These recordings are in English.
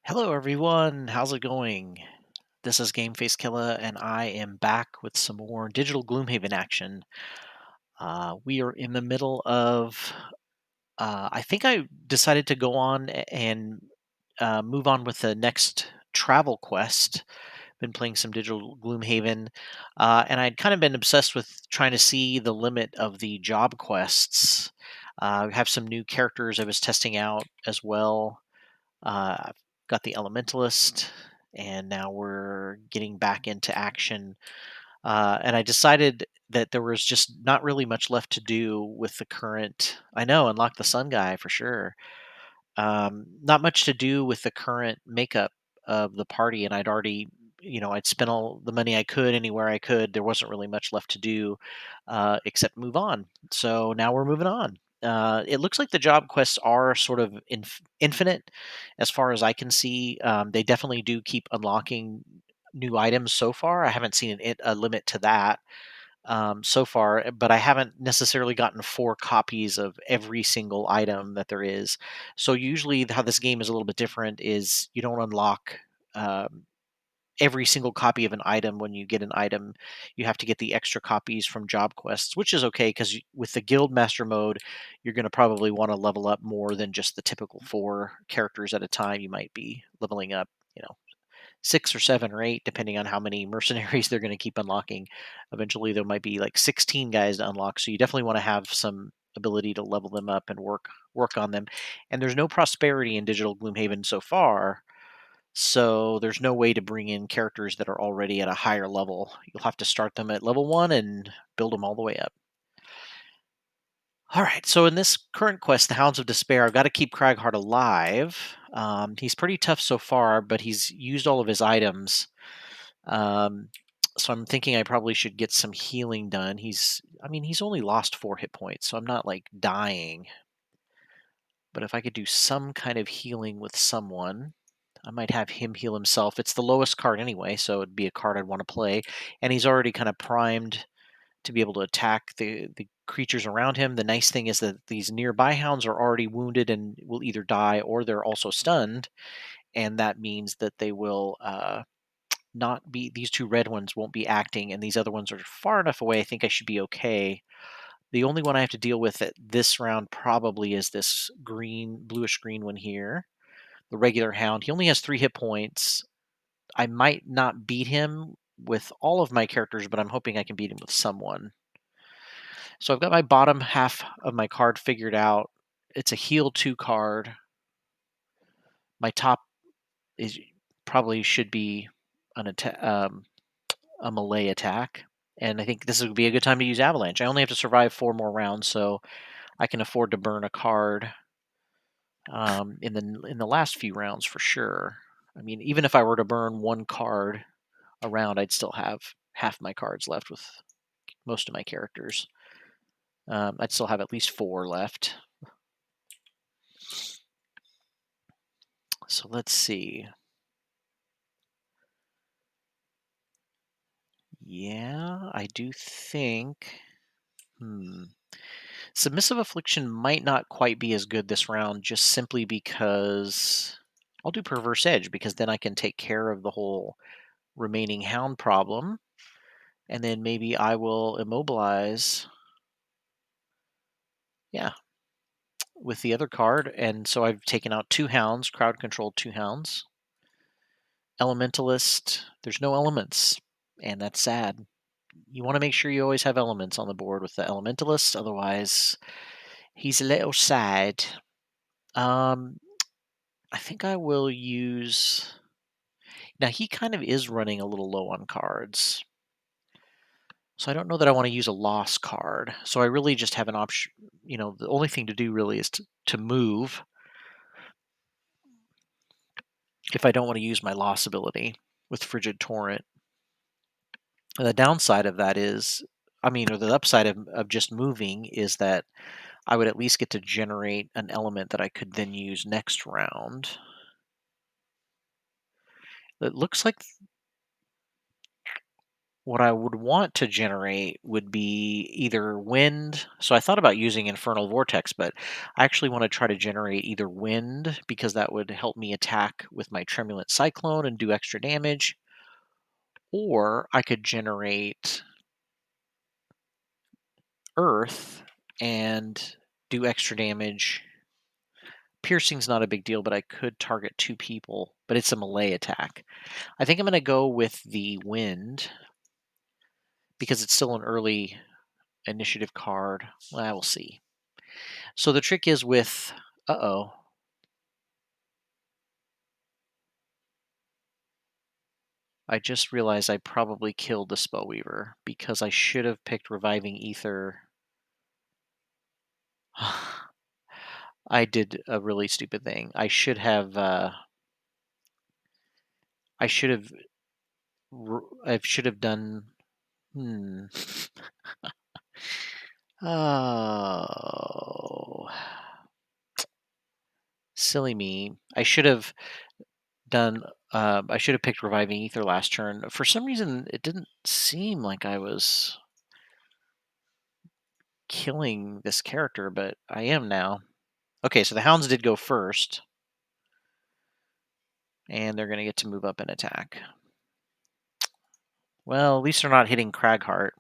Hello, everyone. How's it going? This is Game Face Killer, and I am back with some more digital Gloomhaven action. We are in the middle of. I think I decided to go on and move on with the next travel quest. Been playing some digital Gloomhaven, and I'd kind of been obsessed with trying to see the limit of the job quests. We have some new characters I was testing out as well. I've got the Elementalist, and now we're getting back into action. And I decided that there was just not really much left to do with the current. I know, unlock the Sun guy for sure. Not much to do with the current makeup of the party, and I'd already, I'd spent all the money I could anywhere I could. There wasn't really much left to do except move on. So now we're moving on. It looks like the job quests are sort of infinite, as far as I can see. They definitely do keep unlocking new items so far. I haven't seen a limit to that so far, but I haven't necessarily gotten 4 copies of every single item that there is. So usually, how this game is a little bit different is you don't unlock um, every single copy of an item when you get an item. You have to get the extra copies from job quests, which is okay because with the Guildmaster mode, you're going to probably want to level up more than just the typical 4 characters at a time. You might be leveling up, 6 or 7 or 8, depending on how many mercenaries they're going to keep unlocking. Eventually, there might be like 16 guys to unlock, so you definitely want to have some ability to level them up and work on them. And there's no prosperity in Digital Gloomhaven so far, so there's no way to bring in characters that are already at a higher level. You'll have to start them at level 1 and build them all the way up. All right, so in this current quest, the Hounds of Despair, I've got to keep Craghart alive. He's pretty tough so far, but he's used all of his items. Um, so I'm thinking I probably should get some healing done. He's only lost 4 hit points, so I'm not like dying. But if I could do some kind of healing with someone, I might have him heal himself. It's the lowest card anyway, so it'd be a card I'd want to play. And he's already kind of primed to be able to attack the creatures around him. The nice thing is that these nearby hounds are already wounded and will either die or they're also stunned, and that means that they will not be. These 2 red ones won't be acting, and these other ones are far enough away. I think I should be okay. The only one I have to deal with at this round probably is this bluish green one here, the regular hound. He only has 3 hit points. I might not beat him with all of my characters, but I'm hoping I can beat him with someone. So I've got my bottom half of my card figured out. It's a heal 2 card. My top is probably should be a melee attack, and I think this would be a good time to use Avalanche. I only have to survive 4 more rounds, so I can afford to burn a card in the last few rounds for sure. I mean, even if I were to burn 1 card a round, I'd still have half my cards left with most of my characters. I'd still have at least 4 left. So let's see. Yeah, I do think. Submissive Affliction might not quite be as good this round, just simply because I'll do Perverse Edge, because then I can take care of the whole remaining hound problem, and then maybe I will immobilize. Yeah, with the other card, and so I've taken out 2 hounds, crowd controlled 2 hounds. Elementalist, there's no elements, and that's sad. You want to make sure you always have elements on the board with the Elementalist, otherwise he's a little sad. Um, I think I will use. Now he kind of is running a little low on cards, so I don't know that I want to use a loss card. So I really just have an option. The only thing to do really is to move if I don't want to use my loss ability with Frigid Torrent. And the downside of that is, or the upside of just moving is that I would at least get to generate an element that I could then use next round. It looks like What I would want to generate would be either wind. So I thought about using Infernal Vortex, but I actually want to try to generate either wind because that would help me attack with my Tremulent Cyclone and do extra damage. Or I could generate earth and do extra damage. Piercing's not a big deal, but I could target 2 people, but it's a melee attack. I think I'm going to go with the wind because it's still an early initiative card. Well, we'll see. So the trick is with uh-oh. I just realized I probably killed the Spellweaver because I should have picked Reviving Ether. I did a really stupid thing. I should have I should have I should have done Oh. Silly me. I should have done I should have picked Reviving Ether last turn. For some reason it didn't seem like I was killing this character, but I am now. Okay, so the Hounds did go first. And they're going to get to move up and attack. Well, at least they're not hitting Cragheart.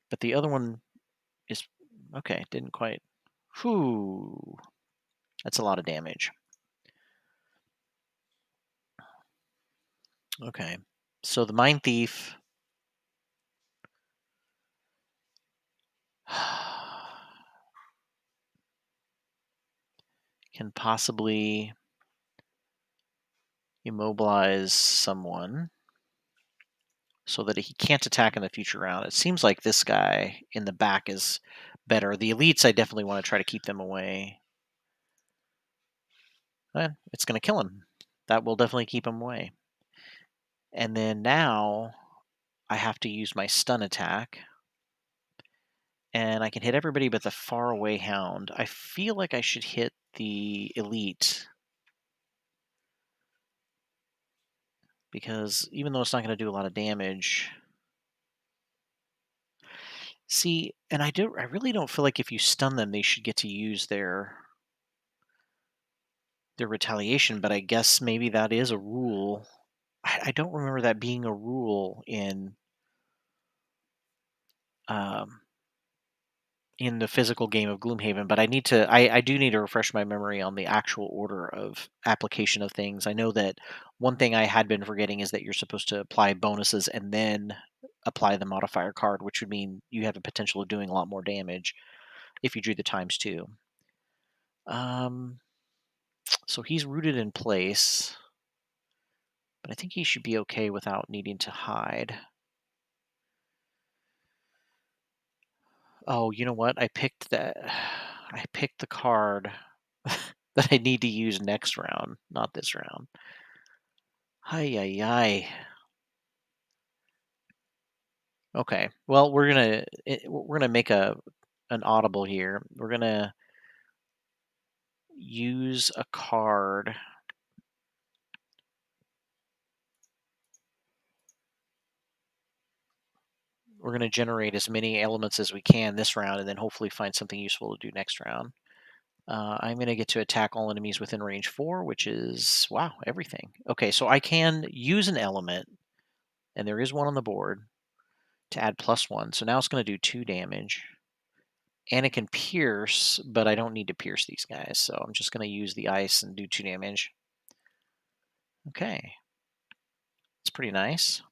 But the other one is... Okay, didn't quite... Whew. That's a lot of damage. Okay. So the Mind Thief... can possibly immobilize someone so that he can't attack in the future round. It seems like this guy in the back is better. The elites, I definitely want to try to keep them away. It's going to kill him. That will definitely keep him away. And then now I have to use my stun attack. And I can hit everybody but the faraway Hound. I feel like I should hit the elite. Because even though it's not going to do a lot of damage... See, and I really don't feel like if you stun them, they should get to use their retaliation, but I guess maybe that is a rule. I don't remember that being a rule um, in the physical game of Gloomhaven, but I do need to refresh my memory on the actual order of application of things. I know that one thing I had been forgetting is that you're supposed to apply bonuses and then apply the modifier card, which would mean you have the potential of doing a lot more damage if you drew the times 2. So he's rooted in place, but I think he should be okay without needing to hide. Oh, you know what? I picked that. I picked the card that I need to use next round, not this round. Hi, ay, ay. Okay. Well, we're gonna make an audible here. We're gonna use a card. We're gonna generate as many elements as we can this round, and then hopefully find something useful to do next round. I'm going to get to attack all enemies within range 4, which is, wow, everything. Okay, so I can use an element, and there is one on the board, to add +1. So now it's going to do 2 damage. And it can pierce, but I don't need to pierce these guys. So I'm just going to use the ice and do 2 damage. Okay. It's pretty nice.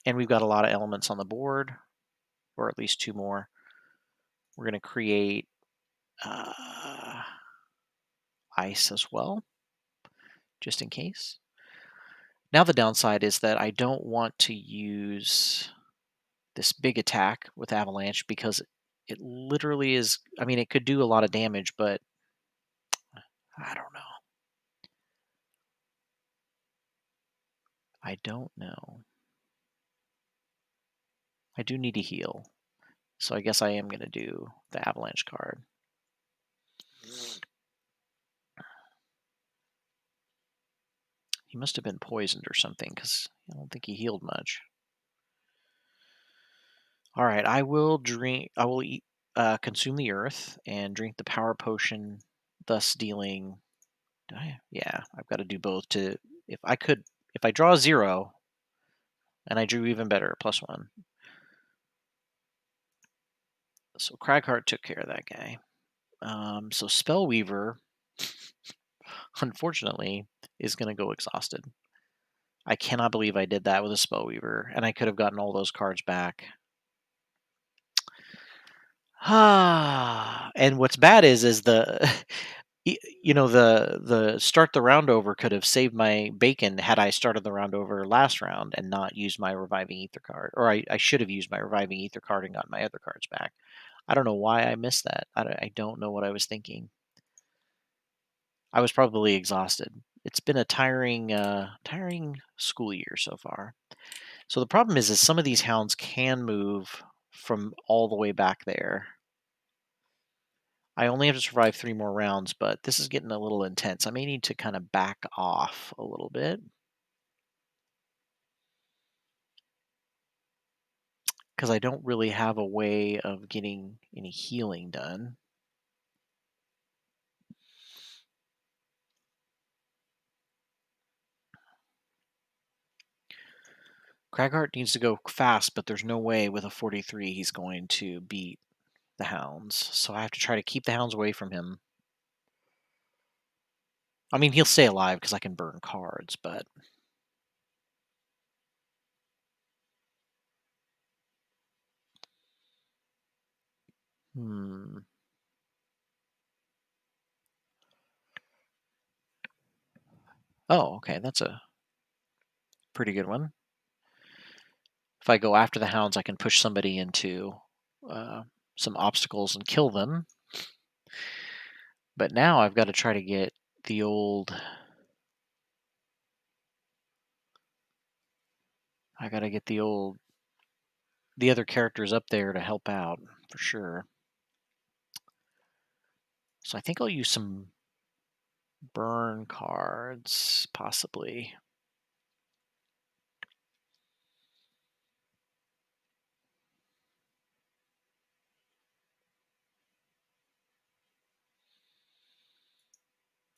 And we've got a lot of elements on the board, or at least 2 more. We're going to create ice as well, just in case. Now the downside is that I don't want to use this big attack with Avalanche because it literally is... I mean, it could do a lot of damage, but I don't know. I don't know. I do need to heal. So I guess I am going to do the Avalanche card. He must have been poisoned or something, because I don't think he healed much. All right, I will drink. I will eat, consume the earth and drink the power potion, thus dealing. Yeah, I've got to do both to. If I could, if I draw a 0, and I drew even better, +1. So Cragheart took care of that guy. So Spellweaver, unfortunately, is going to go exhausted. I cannot believe I did that with a Spellweaver, and I could have gotten all those cards back. And what's bad is the the start the round over could have saved my bacon had I started the round over last round and not used my reviving ether card, or I should have used my reviving ether card and gotten my other cards back. I don't know why I missed that. I don't know what I was thinking. I was probably exhausted. It's been a tiring school year so far. So the problem is some of these hounds can move from all the way back there. I only have to survive 3 more rounds, but this is getting a little intense. I may need to kind of back off a little bit, because I don't really have a way of getting any healing done. Cragheart needs to go fast, but there's no way with a 43 he's going to beat the hounds. So I have to try to keep the hounds away from him. I mean, he'll stay alive because I can burn cards, but hmm. Oh, okay, that's a pretty good one. If I go after the hounds, I can push somebody into some obstacles and kill them. But now I've got to try to get the old. I got to get the other characters up there to help out for sure. So I think I'll use some burn cards, possibly.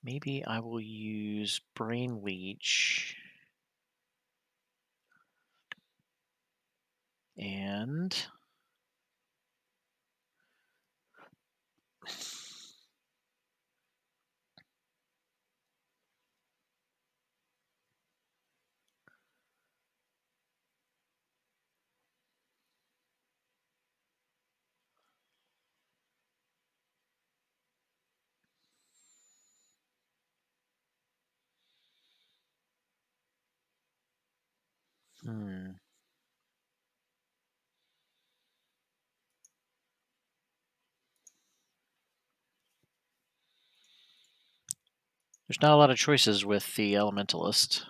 Maybe I will use Brain Leech. And hmm. There's not a lot of choices with the Elementalist.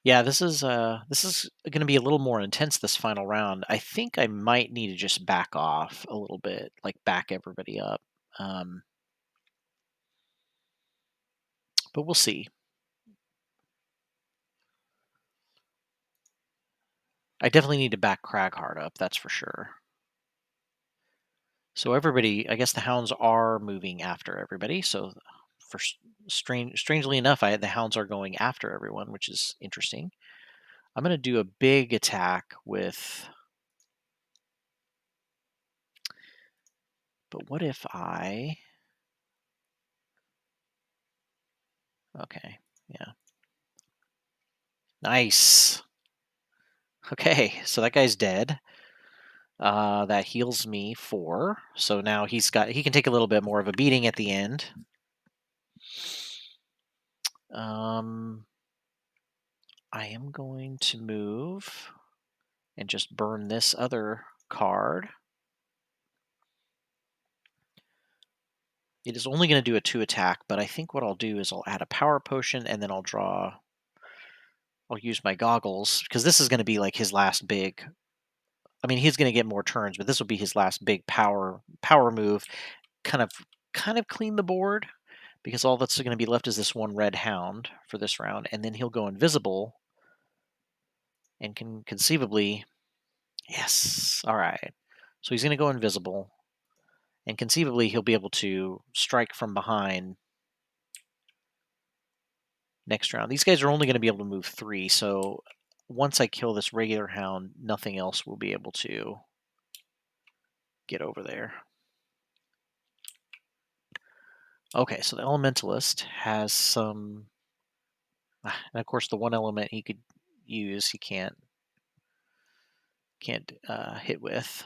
Yeah, this is going to be a little more intense this final round. I think I might need to just back off a little bit, like back everybody up. But we'll see. I definitely need to back Cragheart up, that's for sure. So everybody, I guess the hounds are moving after everybody. So for strangely enough, the hounds are going after everyone, which is interesting. I'm going to do a big attack with. But what if I? Okay, yeah, nice. Okay, so that guy's dead. That heals me 4. So now he can take a little bit more of a beating at the end. I am going to move and just burn this other card. It is only going to do a 2 attack, but I think what I'll do is I'll add a power potion and then I'll use my goggles, because this is going to be like his last big. I mean, he's going to get more turns, but this will be his last big power move. Kind of clean the board, because all that's going to be left is this one red hound for this round, and then he'll go invisible and can conceivably... Yes, all right. So he's going to go invisible, and conceivably he'll be able to strike from behind next round. These guys are only going to be able to move 3, so once I kill this regular hound, nothing else will be able to get over there. Okay, so the Elementalist has some... And of course, the one element he could use, he can't hit with.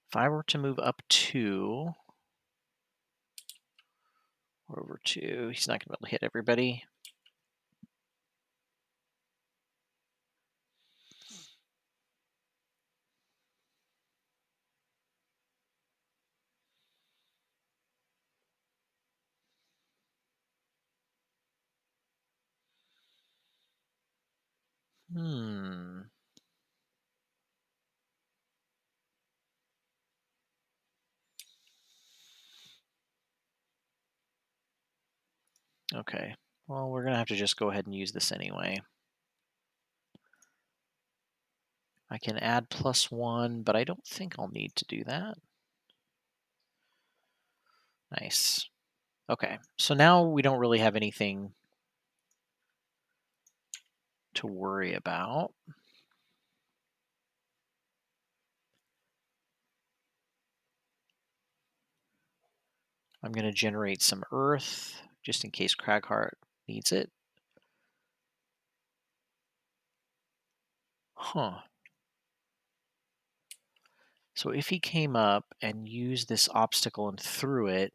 If I were to move up 2 or over 2, he's not going to be able to hit everybody. Okay. Well, we're going to have to just go ahead and use this anyway. I can add +1, but I don't think I'll need to do that. Nice. Okay, so now we don't really have anything to worry about. I'm going to generate some earth, just in case Cragheart needs it. Huh. So if he came up and used this obstacle and threw it,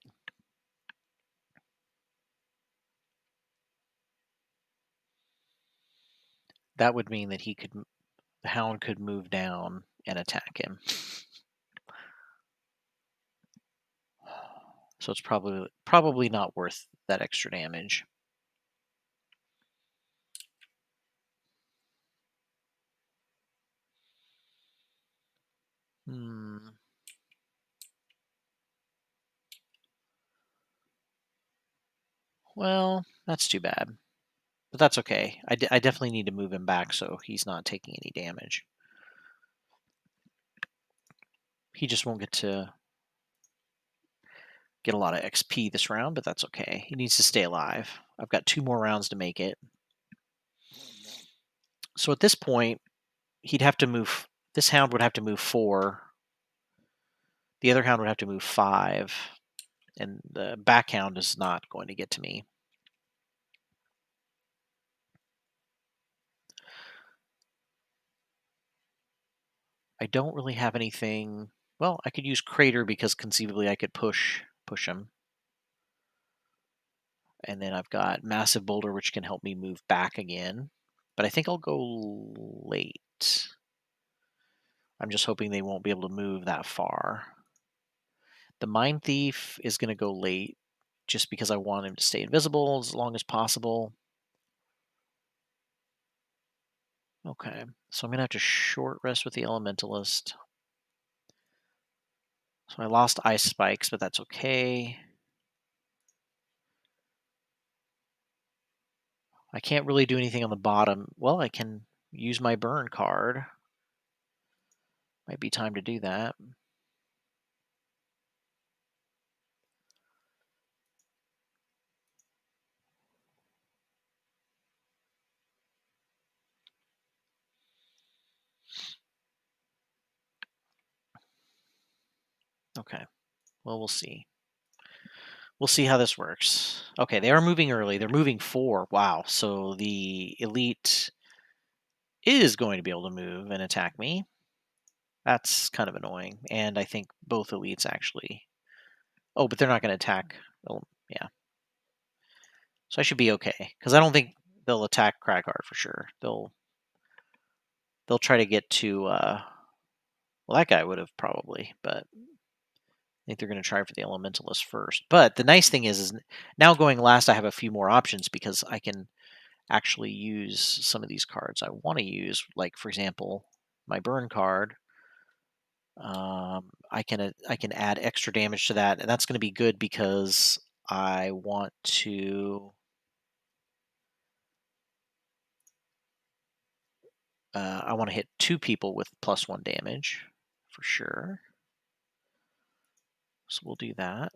that would mean that the hound could move down and attack him. So it's probably not worth that extra damage. Well, that's too bad. But that's okay. I definitely need to move him back so he's not taking any damage. He just won't get a lot of XP this round, but that's okay. He needs to stay alive. I've got 2 more rounds to make it. So at this point, he'd have to move... This hound would have to move 4. The other hound would have to move 5. And the back hound is not going to get to me. I don't really have anything... Well, I could use Crater because conceivably I could push him. And then I've got Massive Boulder, which can help me move back again. But I think I'll go late. I'm just hoping they won't be able to move that far. The Mind Thief is going to go late just because I want him to stay invisible as long as possible. Okay, so I'm going to have to short rest with the Elementalist. So I lost Ice Spikes, but that's okay. I can't really do anything on the bottom. Well, I can use my burn card. Might be time to do that. Okay, well, we'll see. We'll see how this works. Okay, they are moving early. They're moving 4. Wow, so the elite is going to be able to move and attack me. That's kind of annoying. And I think both elites actually... Oh, but they're not going to attack. Well, yeah. So I should be okay, because I don't think they'll attack Cragheart for sure. They'll try to get to... well, that guy would have probably, but I think they're going to try for the Elementalist first. But the nice thing is now going last, I have a few more options because I can actually use some of these cards I want to use. Like, for example, my burn card. I can add extra damage to that, and that's going to be good because I want to hit 2 people with +1 damage for sure. So we'll do that.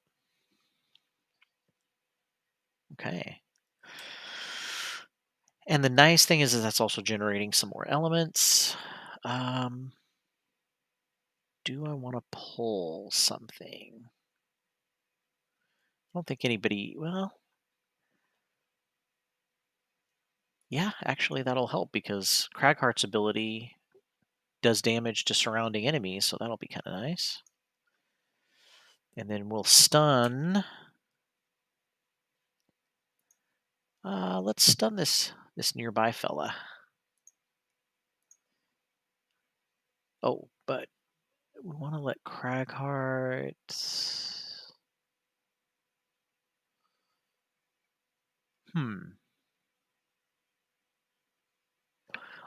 Okay. And the nice thing is that's also generating some more elements. Do I want to pull something? I don't think anybody. Well, yeah, actually that'll help because Cragheart's ability does damage to surrounding enemies, so that'll be kind of nice. And then we'll stun. Let's stun this nearby fella. Oh, but we want to let Cragheart.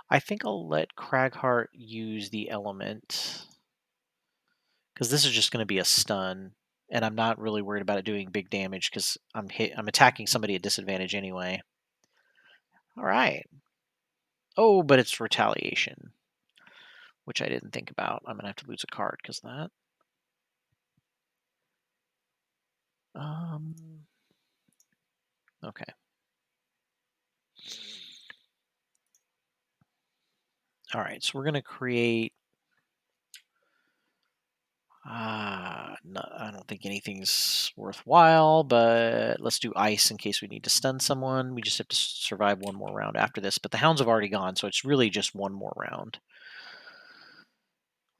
I think I'll let Cragheart use the element because this is just going to be a stun, and I'm not really worried about it doing big damage because I'm attacking somebody at disadvantage anyway. All right. Oh, but it's retaliation, which I didn't think about. I'm gonna have to lose a card because of that. Okay. All right, so we're gonna create. No, I don't think anything's worthwhile, but let's do ice in case we need to stun someone. We just have to survive one more round after this, but the hounds have already gone, so it's really just one more round.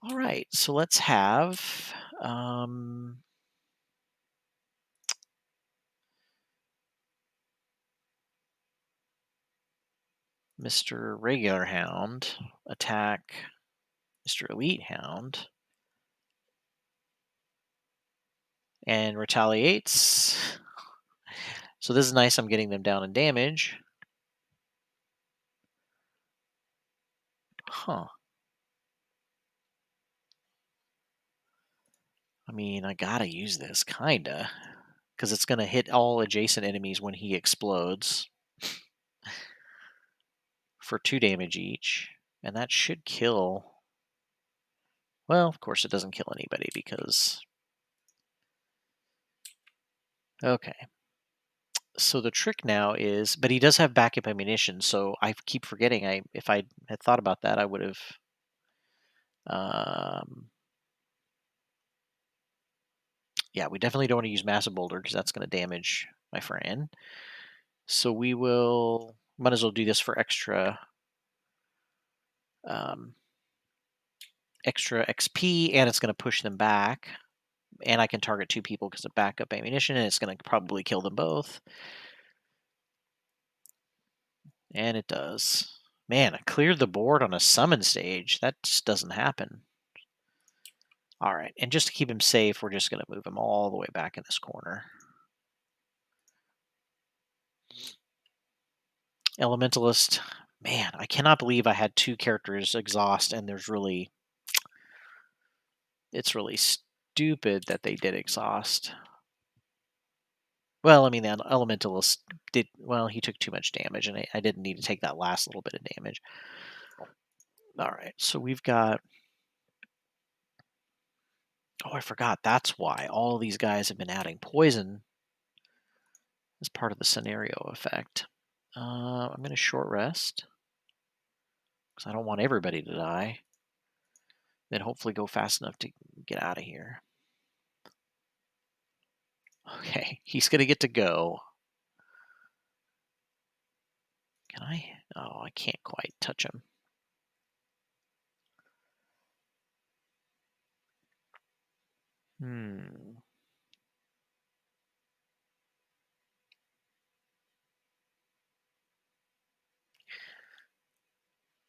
All right, so let's have Mr. Regular Hound attack Mr. Elite Hound and retaliates. So this is nice. I'm getting them down in damage. Huh. I mean, I gotta use this, kinda. Because it's gonna hit all adjacent enemies when he explodes. For 2 damage each. And that should kill. Well, of course it doesn't kill anybody because. Okay. So the trick now is, but he does have backup ammunition, so I keep forgetting. If I had thought about that, I would have. Yeah, we definitely don't want to use massive boulder because that's going to damage my friend. So we will might as well do this for extra XP, and it's going to push them back. And I can target 2 people because of backup ammunition, and it's going to probably kill them both. And it does. Man, I cleared the board on a summon stage. That just doesn't happen. All right, and just to keep him safe, we're just going to move him all the way back in this corner. Elementalist. Man, I cannot believe I had 2 characters exhaust, and it's really stupid that they did exhaust. Well, I mean, the Elementalist did. Well, he took too much damage, and I didn't need to take that last little bit of damage. All right, so we've got. Oh, I forgot. That's why all these guys have been adding poison as part of the scenario effect. I'm going to short rest because I don't want everybody to die. Then hopefully go fast enough to get out of here. Okay, he's going to get to go. Can I? Oh, I can't quite touch him.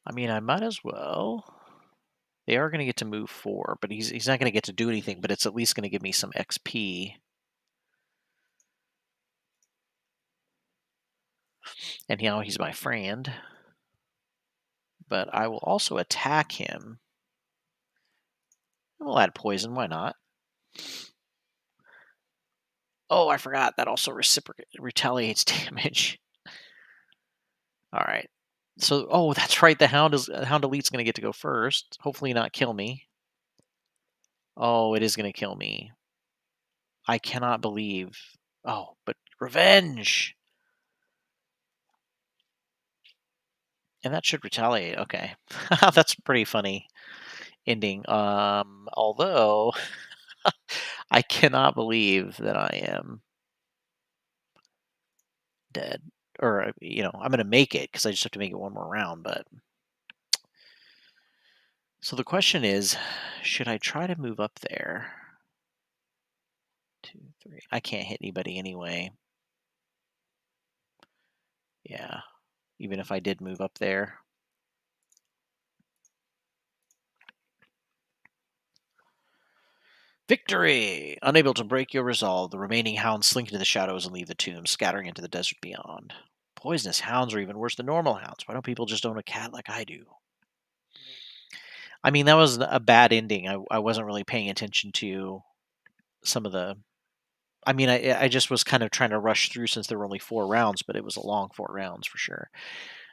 I mean, I might as well. They are going to get to move 4, but he's not going to get to do anything, but it's at least going to give me some XP. And now he's my friend. But I will also attack him. We'll add poison. Why not? Oh, I forgot. That also retaliates damage. All right. So, oh, that's right. The Hound Elite's going to get to go first. Hopefully, not kill me. Oh, it is going to kill me. I cannot believe. Oh, but revenge. And that should retaliate. Okay. That's pretty funny ending. Although I cannot believe that I am dead. Or, I'm going to make it because I just have to make it one more round. But so the question is, should I try to move up there? 2, 3. I can't hit anybody anyway. Yeah. Even if I did move up there. Victory! Unable to break your resolve, the remaining hounds slink into the shadows and leave the tomb, scattering into the desert beyond. Poisonous hounds are even worse than normal hounds. Why don't people just own a cat like I do? I mean, that was a bad ending. I wasn't really paying attention to some of the. I mean, I just was kind of trying to rush through since there were only 4 rounds, but it was a long 4 rounds for sure.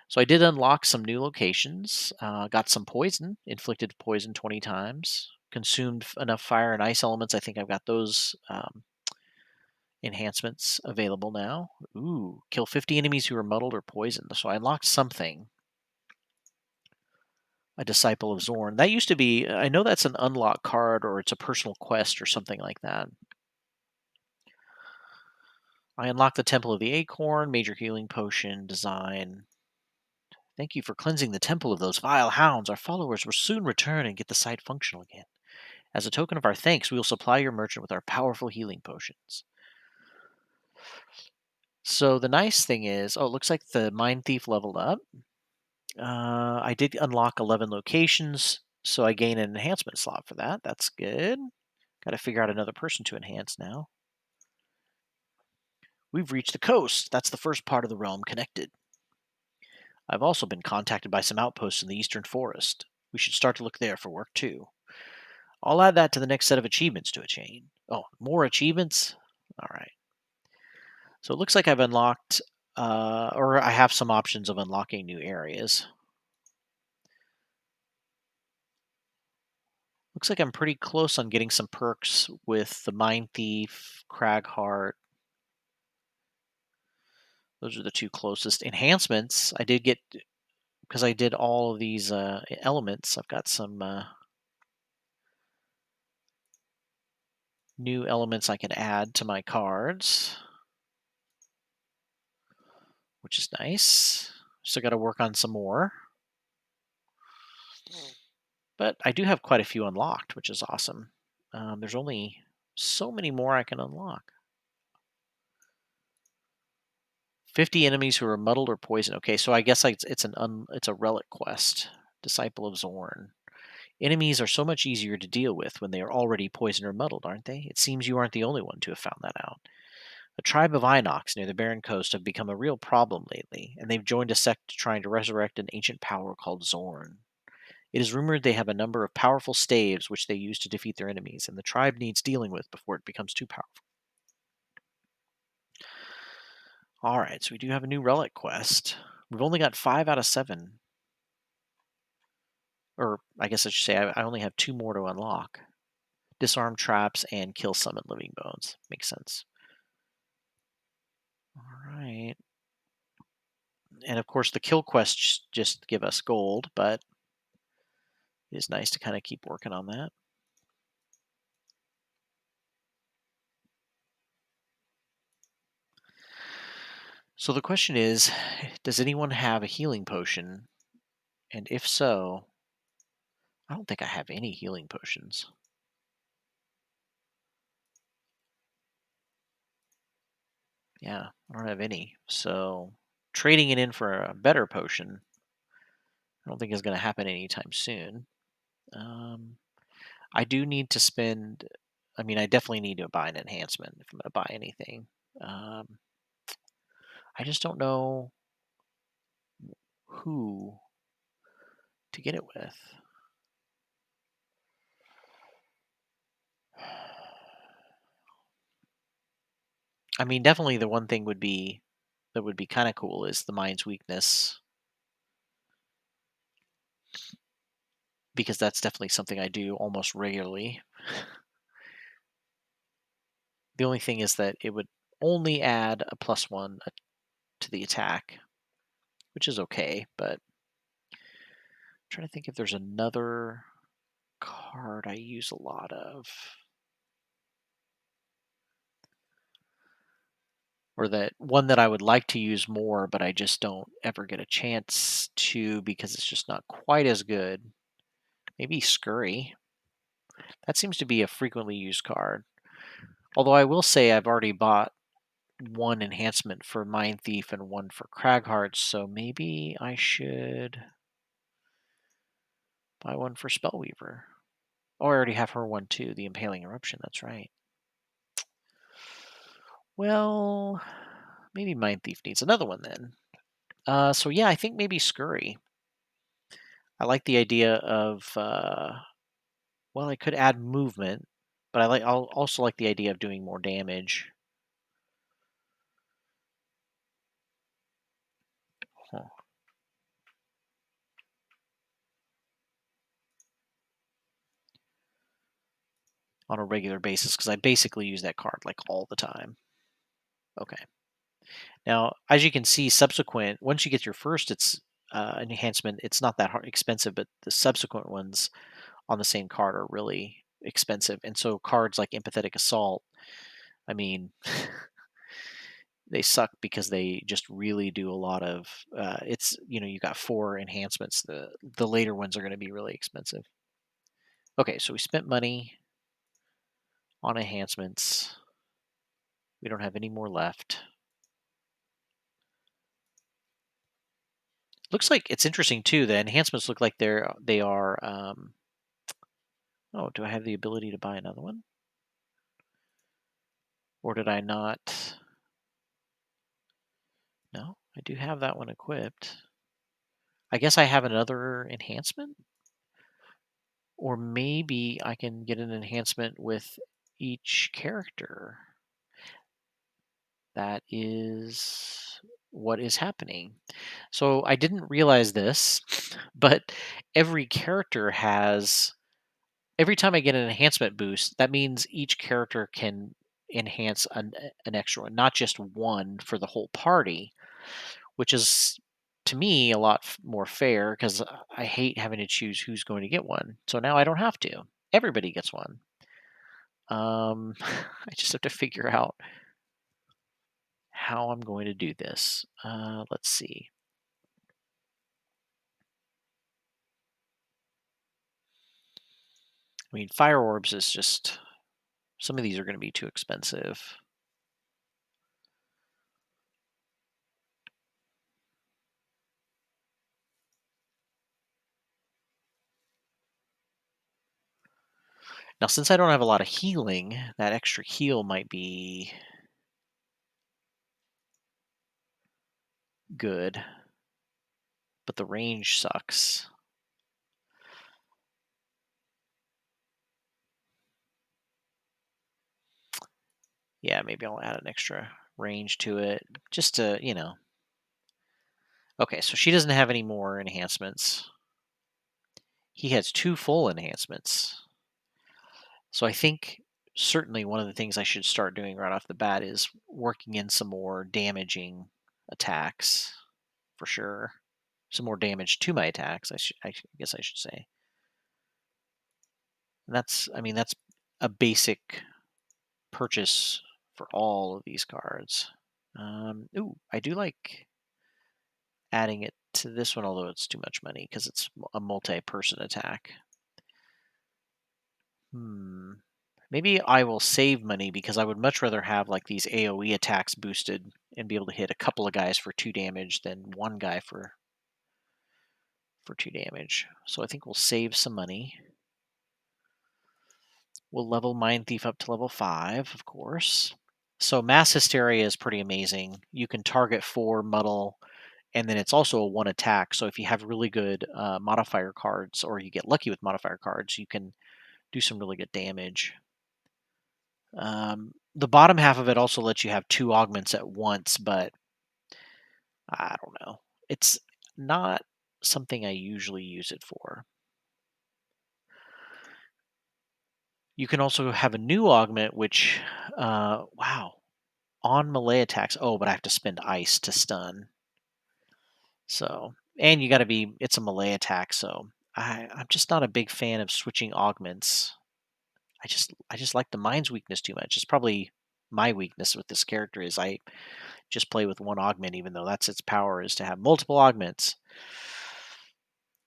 So I did unlock some new locations, got some poison, inflicted poison 20 times, consumed enough fire and ice elements. I think I've got those enhancements available now. Ooh, kill 50 enemies who are muddled or poisoned. So I unlocked something. A Disciple of Zorn. That used to be, I know that's an unlock card or it's a personal quest or something like that. I unlocked the Temple of the Acorn, major healing potion, design. Thank you for cleansing the temple of those vile hounds. Our followers will soon return and get the site functional again. As a token of our thanks, we will supply your merchant with our powerful healing potions. So the nice thing is, it looks like the Mind Thief leveled up. I did unlock 11 locations, so I gain an enhancement slot for that. That's good. Got to figure out another person to enhance now. We've reached the coast. That's the first part of the realm connected. I've also been contacted by some outposts in the eastern forest. We should start to look there for work too. I'll add that to the next set of achievements to a chain. Oh, more achievements? All right. So it looks like I've unlocked, or I have some options of unlocking new areas. Looks like I'm pretty close on getting some perks with the Mind Thief, Cragheart. Those are the 2 closest. Enhancements, I did get, because I did all of these elements, I've got some new elements I can add to my cards, which is nice. Still got to work on some more. But I do have quite a few unlocked, which is awesome. There's only so many more I can unlock. 50 enemies who are muddled or poisoned. Okay, so I guess it's a relic quest. Disciple of Zorn. Enemies are so much easier to deal with when they are already poisoned or muddled, aren't they? It seems you aren't the only one to have found that out. A tribe of Inox near the Barren Coast have become a real problem lately, and they've joined a sect trying to resurrect an ancient power called Zorn. It is rumored they have a number of powerful staves which they use to defeat their enemies, and the tribe needs dealing with before it becomes too powerful. Alright, so we do have a new relic quest. We've only got 5 out of 7. Or, I guess I should say, I only have 2 more to unlock. Disarm traps and kill summon living bones. Makes sense. Alright. And of course, the kill quests just give us gold, but it is nice to kind of keep working on that. So the question is, does anyone have a healing potion? And if so, I don't think I have any healing potions. Yeah, I don't have any. So trading it in for a better potion, I don't think is going to happen anytime soon. I do need to spend. I mean, I definitely need to buy an enhancement if I'm going to buy anything. Um, I just don't know who to get it with. I mean, definitely the one thing that would be kind of cool is the mind's weakness, because that's definitely something I do almost regularly. The only thing is that it would only add a +1 to the attack, which is okay, but I'm trying to think if there's another card I use a lot of. Or that one that I would like to use more, but I just don't ever get a chance to because it's just not quite as good. Maybe Scurry. That seems to be a frequently used card. Although I will say I've already bought one enhancement for Mind Thief and one for Cragheart, so maybe I should buy one for Spellweaver. Oh, I already have her one too, the Impaling Eruption, that's right. Well, maybe Mind Thief needs another one then. So yeah, I think maybe Scurry. I like the idea of well, I could add movement, but I'll also like the idea of doing more damage. Huh. On a regular basis, because I basically use that card like all the time. Okay. Now, as you can see, subsequent once you get your first, it's enhancement. It's not that expensive, but the subsequent ones on the same card are really expensive. And so cards like Empathetic Assault, I mean, they suck because they just really do a lot of. It's you got 4 enhancements. The later ones are going to be really expensive. Okay, so we spent money on enhancements. We don't have any more left. Looks like it's interesting too. The enhancements look like they are. Oh, do I have the ability to buy another one, or did I not? No, I do have that one equipped. I guess I have another enhancement, or maybe I can get an enhancement with each character. That is what is happening. So I didn't realize this, but every character has every time I get an enhancement boost, that means each character can enhance an extra one, not just one for the whole party, which is to me a lot more fair because I hate having to choose who's going to get one. So now I don't have to. Everybody gets one. I just have to figure out how I'm going to do this. Let's see. I mean, fire orbs is just some of these are going to be too expensive. Now, since I don't have a lot of healing, that extra heal might be good, but the range sucks. Yeah, maybe I'll add an extra range to it just to. Okay, so she doesn't have any more enhancements. He has 2 full enhancements. So I think certainly one of the things I should start doing right off the bat is working in some more damaging attacks for sure. Some more damage to my attacks, I guess I should say. And that's a basic purchase for all of these cards. Ooh, I do like adding it to this one, although it's too much money because it's a multi-person attack. Maybe I will save money because I would much rather have like these AoE attacks boosted and be able to hit a couple of guys for 2 damage than one guy for 2 damage. So I think we'll save some money. We'll level Mind Thief up to level 5, of course. So Mass Hysteria is pretty amazing. You can target 4 muddle, and then it's also a 1 attack. So if you have really good modifier cards, or you get lucky with modifier cards, you can do some really good damage. The bottom half of it also lets you have 2 augments at once, but I don't know. It's not something I usually use it for. You can also have a new augment, which, wow, on melee attacks. Oh, but I have to spend ice to stun. So, and you got to be. It's a melee attack, so I'm just not a big fan of switching augments. I just like the mind's weakness too much. It's probably my weakness with this character is I just play with one augment, even though that's its power is to have multiple augments.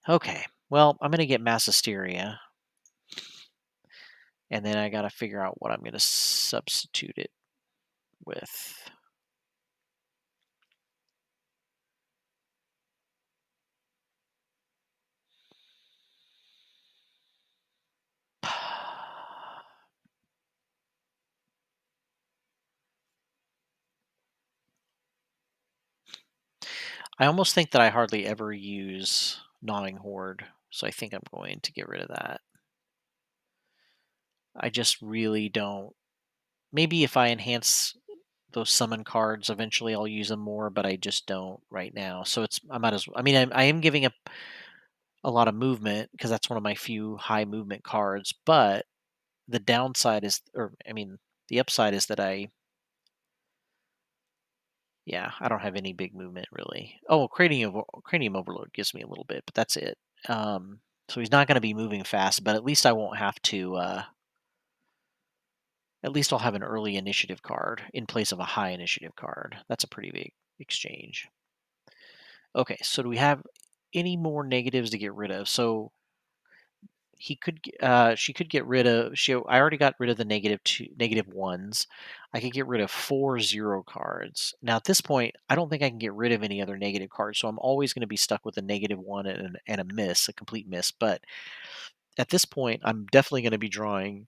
Okay, well, I'm gonna get mass hysteria, and then I gotta figure out what I'm gonna substitute it with. I almost think that I hardly ever use Gnawing Horde, so I think I'm going to get rid of that. I just really don't. Maybe if I enhance those summon cards, eventually I'll use them more, but I just don't right now. So I might as well. I mean, I am giving up a lot of movement because that's one of my few high movement cards, but the downside is, or I mean, the upside is that yeah, I don't have any big movement really. Oh, cranium overload gives me a little bit, but that's it. Um, so he's not going to be moving fast, but at least I won't have to. At least I'll have an early initiative card in place of a high initiative card. That's a pretty big exchange. Okay, so do we have any more negatives to get rid of? So she could get rid of. I already got rid of the negative ones. I could get rid of 4 0 cards. Now at this point, I don't think I can get rid of any other negative cards, so I'm always going to be stuck with a -1 and a miss, a complete miss. But at this point, I'm definitely going to be drawing.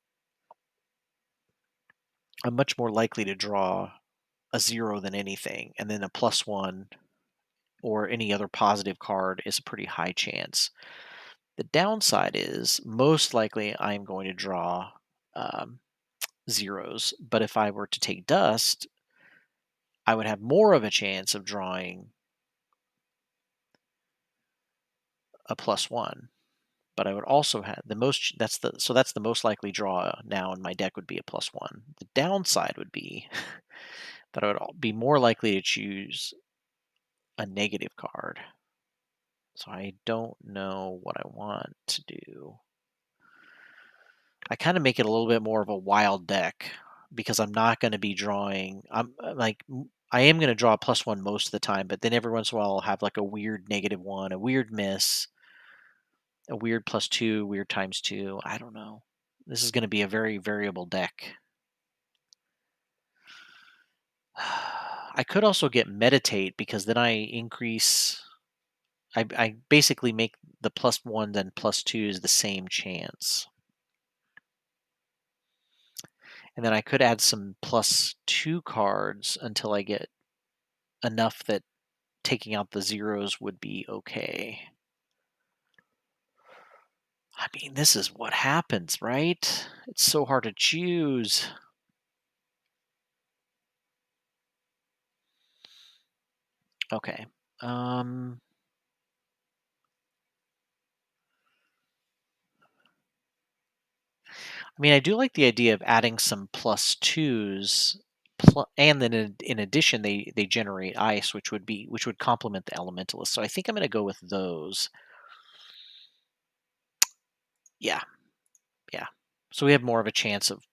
I'm much more likely to draw a 0 than anything, and then a +1 or any other positive card is a pretty high chance. The downside is most likely I'm going to draw um, zeros, but if I were to take dust, I would have more of a chance of drawing a +1. But I would also have the most. That's the most likely draw now in my deck would be a +1. The downside would be that I would be more likely to choose a negative card. So I don't know what I want to do. I kind of make it a little bit more of a wild deck because I'm not going to be drawing. I am going to draw a +1 most of the time, but then every once in a while I'll have like a weird -1, a weird miss, a weird +2, weird ×2. I don't know. This is going to be a very variable deck. I could also get meditate because then I increase. I basically make the +1s and +2s the same chance. And then I could add some +2 cards until I get enough that taking out the zeros would be okay. I mean, this is what happens, right? It's so hard to choose. Okay. Um, I mean, I do like the idea of adding some +2s, and then in addition, they generate ice, which would complement the elementalist. So I think I'm going to go with those. Yeah, yeah. So we have more of a chance of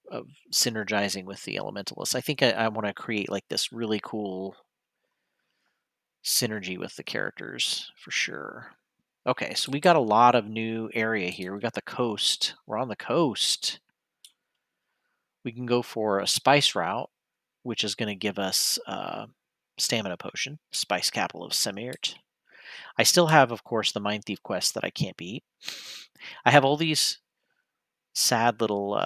synergizing with the elementalist. I think I want to create like this really cool synergy with the characters for sure. Okay, so we got a lot of new area here. We got the coast. We're on the coast. We can go for a spice route, which is going to give us stamina potion, spice capital of Semirt. I still have, of course, the Mind Thief quest that I can't beat. I have all these sad little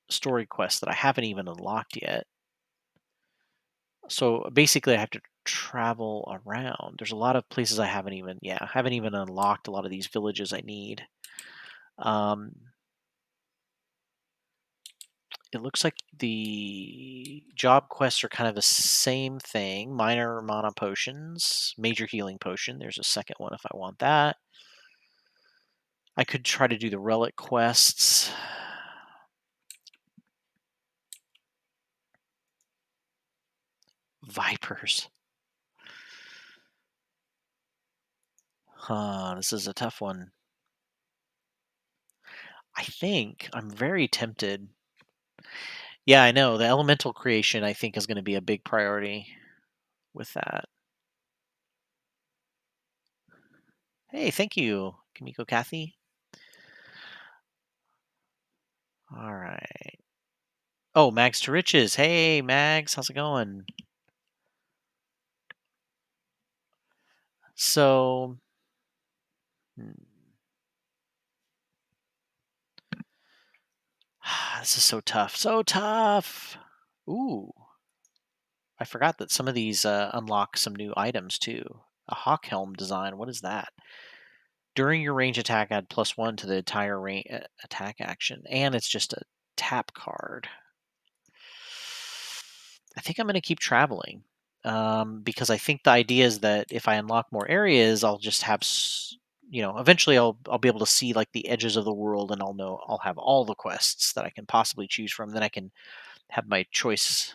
story quests that I haven't even unlocked yet. So basically, I have to travel around. There's a lot of places I haven't even unlocked a lot of these villages I need. Um, It looks like the job quests are kind of the same thing. Minor mana potions, major healing potion. There's a second one if I want that. I could try to do the relic quests. Vipers. This is a tough one. I think I'm very tempted. Yeah, I know. The elemental creation, I think, is going to be a big priority with that. Hey, thank you, Kimiko Kathy. All right. Oh, Mags to Riches. Hey, Mags, how's it going? So, this is so tough. So tough. Ooh, I forgot that some of these unlock some new items too. A hawk helm design. What is that? During your range attack, add +1 to the entire attack action, and it's just a tap card. I think I'm going to keep traveling because I think the idea is that if I unlock more areas, I'll just have, eventually I'll be able to see like the edges of the world, and I'll have all the quests that I can possibly choose from. Then I can have my choice.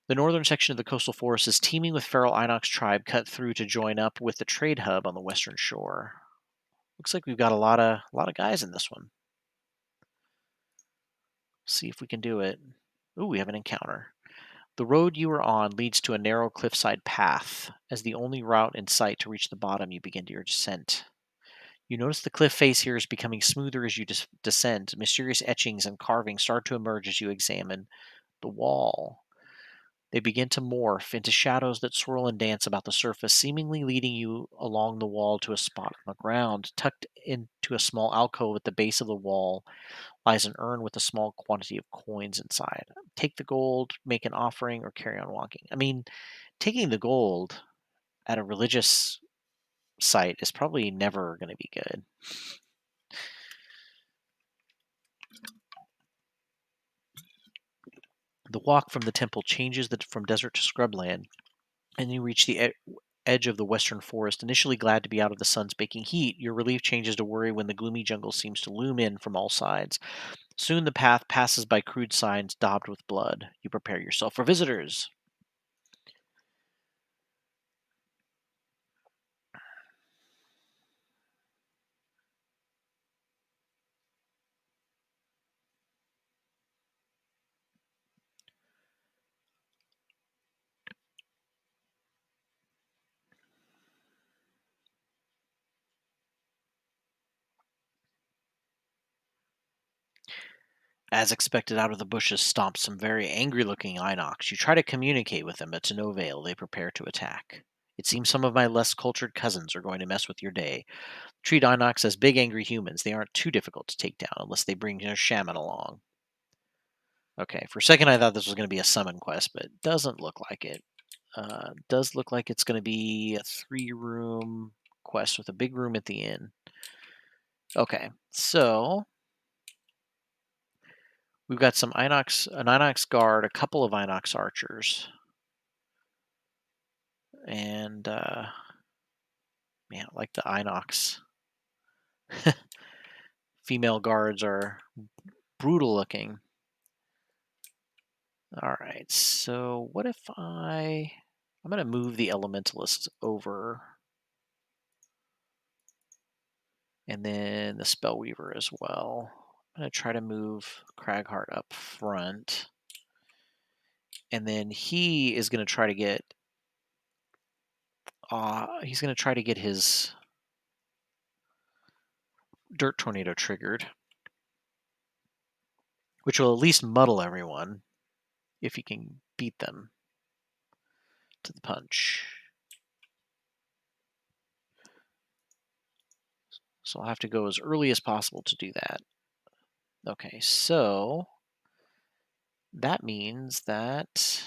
The northern section of the coastal forest is teeming with feral Inox tribe cut through to join up with the trade hub on the western shore. Looks like we've got a lot of guys in this one. See if we can do it. Ooh, we have an encounter. The road you are on leads to a narrow cliffside path. As the only route in sight to reach the bottom, you begin your descent. You notice the cliff face here is becoming smoother as you descend. Mysterious etchings and carvings start to emerge as you examine the wall. They begin to morph into shadows that swirl and dance about the surface, seemingly leading you along the wall to a spot on the ground. Tucked into a small alcove at the base of the wall lies an urn with a small quantity of coins inside. Take the gold, make an offering, or carry on walking. I mean, taking the gold at a religious site is probably never going to be good. The walk from the temple changes from desert to scrubland, and you reach the edge of the western forest. Initially glad to be out of the sun's baking heat, your relief changes to worry when the gloomy jungle seems to loom in from all sides. Soon the path passes by crude signs daubed with blood. You prepare yourself for visitors. As expected, out of the bushes stomps some very angry-looking Inox. You try to communicate with them, but to no avail. They prepare to attack. It seems some of my less cultured cousins are going to mess with your day. Treat Inox as big angry humans. They aren't too difficult to take down unless they bring their shaman along. Okay, for a second I thought this was going to be a summon quest, but it doesn't look like it. Does look like it's going to be a 3-room quest with a big room at the end. Okay, so we've got an Inox guard, a couple of Inox archers, and man, I like the Inox. Female guards are brutal looking. All right, so what if I'm going to move the elementalist over, and then the spellweaver as well. I'm going to try to move Cragheart up front, and then he is going to try to get his dirt tornado triggered, which will at least muddle everyone if he can beat them to the punch. So I'll have to go as early as possible to do that. Okay, so that means that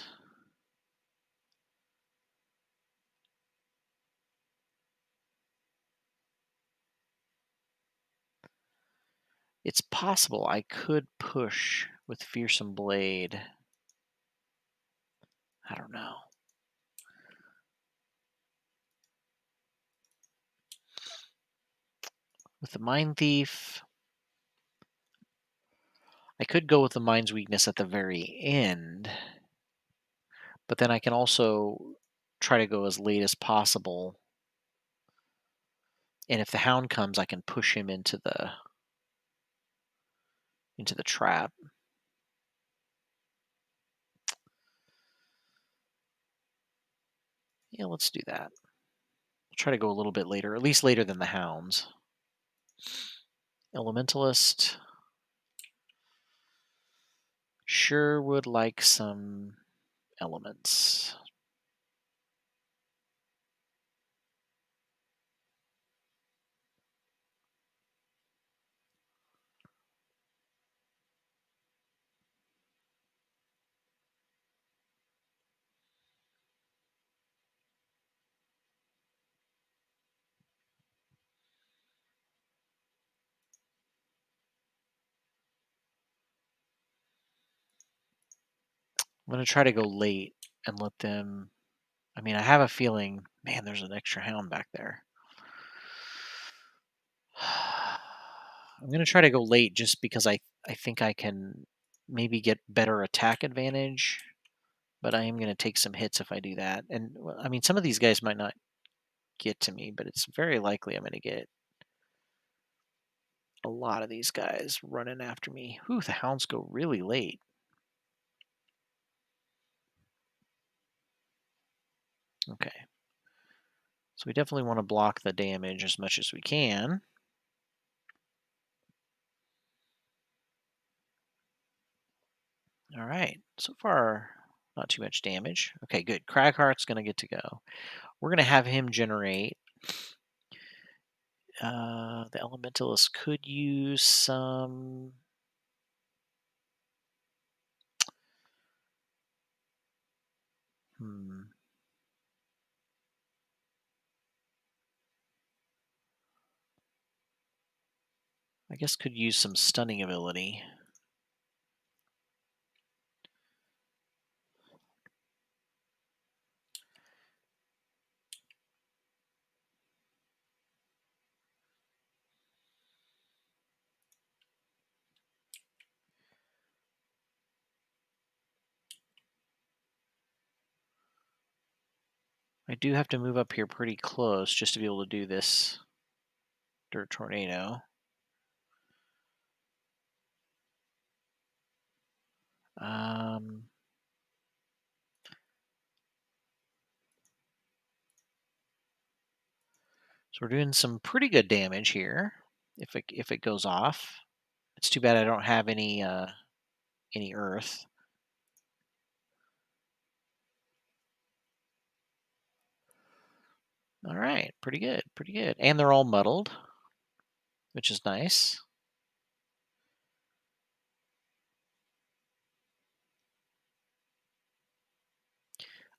It's possible I could push with Fearsome Blade. I don't know. With the Mind Thief, I could go with the Mind's Weakness at the very end, but then I can also try to go as late as possible. And if the Hound comes, I can push him into the trap. Yeah, let's do that. We'll try to go a little bit later, at least later than the Hounds. Elementalist. Sure would like some elements. I'm going to try to go late and let them... I mean, I have a feeling... Man, there's an extra Hound back there. I'm going to try to go late just because I think I can maybe get better attack advantage, but I am going to take some hits if I do that. And, I mean, some of these guys might not get to me, but it's very likely I'm going to get a lot of these guys running after me. Whew, the Hounds go really late. Okay. So we definitely want to block the damage as much as we can. All right. So far, not too much damage. Okay, good. Cragheart's going to get to go. We're going to have him generate. The Elementalist could use some... I guess could use some stunning ability. I do have to move up here pretty close just to be able to do this Dirt Tornado. So we're doing some pretty good damage here if it goes off. It's too bad I don't have any earth. All right, pretty good, pretty good. And they're all muddled, which is nice.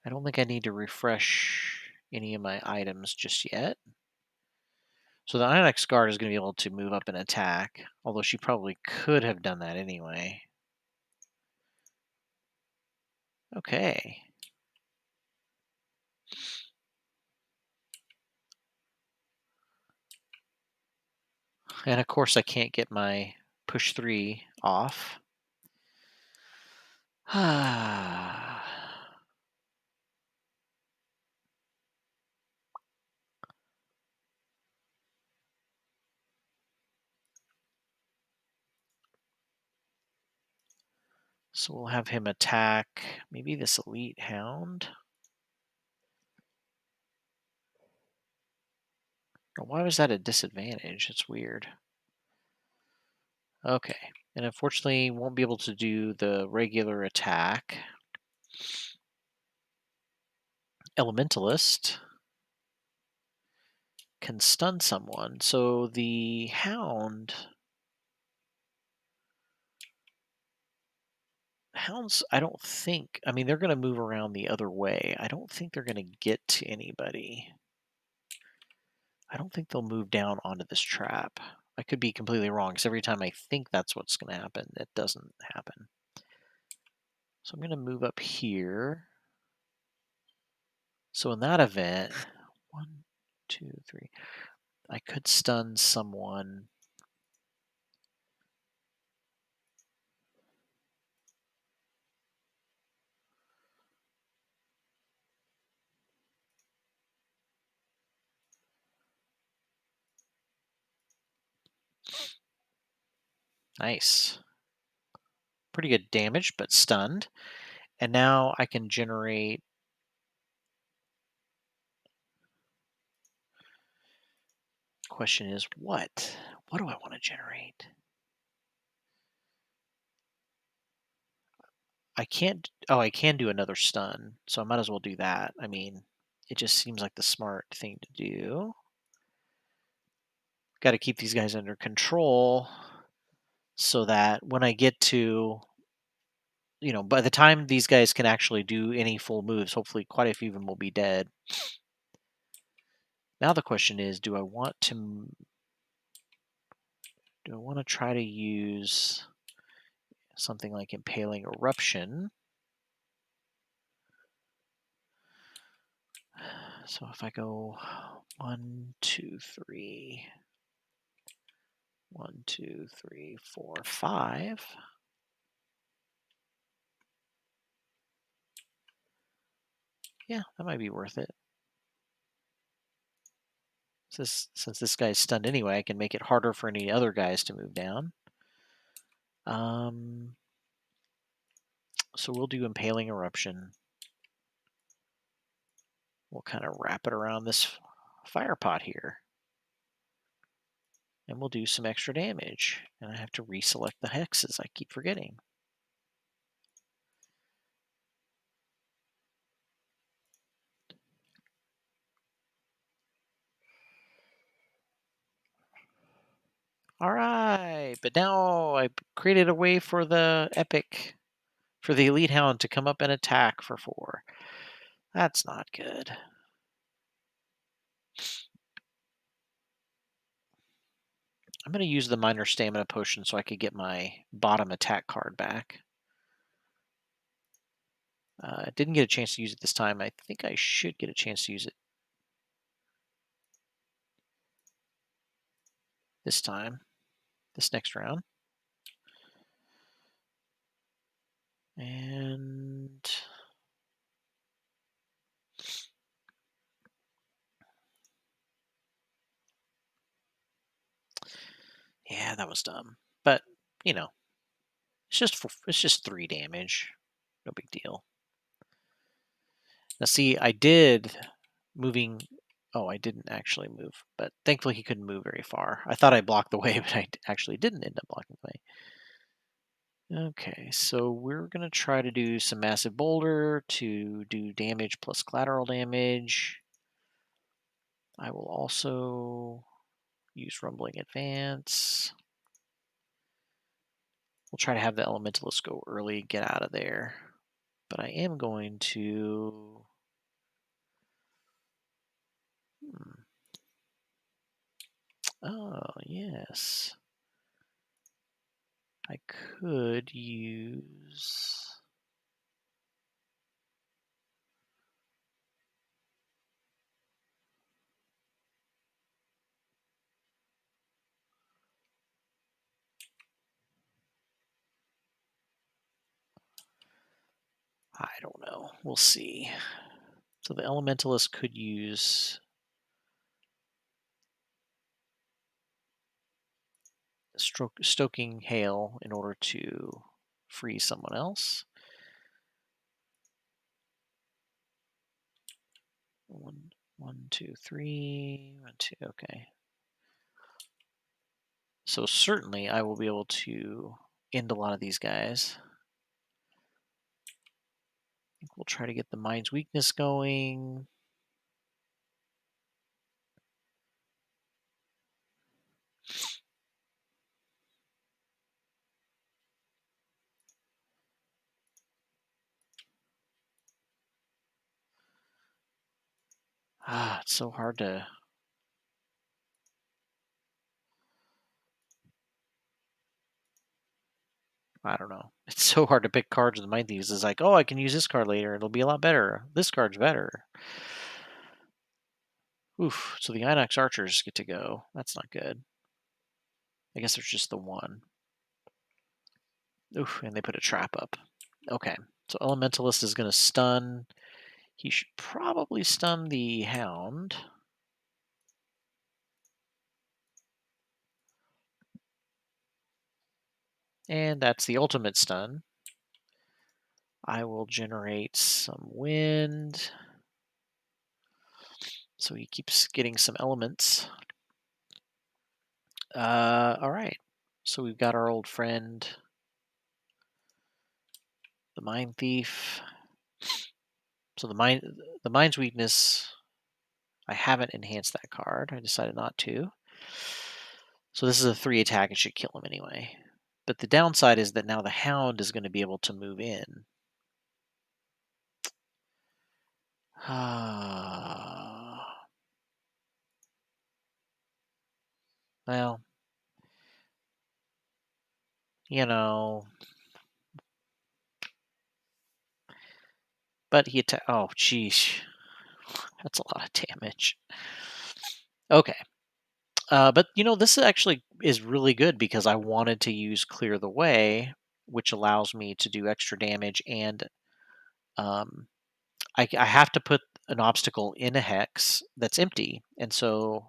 I don't think I need to refresh any of my items just yet. So the Onyx Guard is going to be able to move up and attack, although she probably could have done that anyway. Okay. And of course I can't get my push 3 off. So we'll have him attack maybe this Elite Hound. Why was that a disadvantage? It's weird. Okay. And unfortunately, won't be able to do the regular attack. Elementalist can stun someone. So the Hounds, I don't think... I mean, they're going to move around the other way. I don't think they're going to get to anybody. I don't think they'll move down onto this trap. I could be completely wrong, because every time I think that's what's going to happen, it doesn't happen. So I'm going to move up here. So in that event, 1, 2, 3, I could stun someone. Nice. Pretty good damage, but stunned. And now I can generate. Question is, what? What do I want to generate? I can't. Oh, I can do another stun, so I might as well do that. I mean, it just seems like the smart thing to do. Got to keep these guys under control so that when I get to, by the time these guys can actually do any full moves, hopefully quite a few of them will be dead. Now the question is, do I want to try to use something like Impaling Eruption? So if I go 1, 2, 3, 1, 2, 3, 4, 5. Yeah, that might be worth it. Since this guy's stunned anyway, I can make it harder for any other guys to move down. So we'll do Impaling Eruption. We'll kind of wrap it around this fire pot here. And we'll do some extra damage. And I have to reselect the hexes. I keep forgetting. All right, but now I created a way for the epic, for the Elite Hound to come up and attack for 4. That's not good. I'm going to use the minor stamina potion so I could get my bottom attack card back. Didn't get a chance to use it this time. I think I should get a chance to use it this time, this next round. And yeah, that was dumb. But, it's just 3 damage. No big deal. Now see, I did moving. Oh, I didn't actually move, but thankfully he couldn't move very far. I thought I blocked the way, but I actually didn't end up blocking the way. Okay, so we're going to try to do some Massive Boulder to do damage plus collateral damage. I will also use Rumbling Advance. We'll try to have the Elementalist go early, get out of there. But I am going to... Oh, yes. I could use... I don't know. We'll see. So the Elementalist could use Stoking Hail in order to free someone else. 1, 2, 3, 1, 2. Okay. So certainly I will be able to end a lot of these guys. I think we'll try to get the Mind's Weakness going. It's so hard to... I don't know. It's so hard to pick cards with Mind Thieves. It's like, oh, I can use this card later. It'll be a lot better. This card's better. Oof. So the Inox Archers get to go. That's not good. I guess there's just the one. Oof. And they put a trap up. Okay. So Elementalist is going to stun. He should probably stun the Hound. And that's the ultimate stun. I will generate some wind. So he keeps getting some elements. All right. So we've got our old friend, the Mind Thief. So the Mind's weakness, I haven't enhanced that card. I decided not to. So this is a 3 attack. It should kill him anyway. But the downside is that now the Hound is going to be able to move in. Well, you know, but he attacked. Oh, geez, that's a lot of damage. Okay, but this actually is really good because I wanted to use Clear the Way, which allows me to do extra damage, and um, I have to put an obstacle in a hex that's empty, and so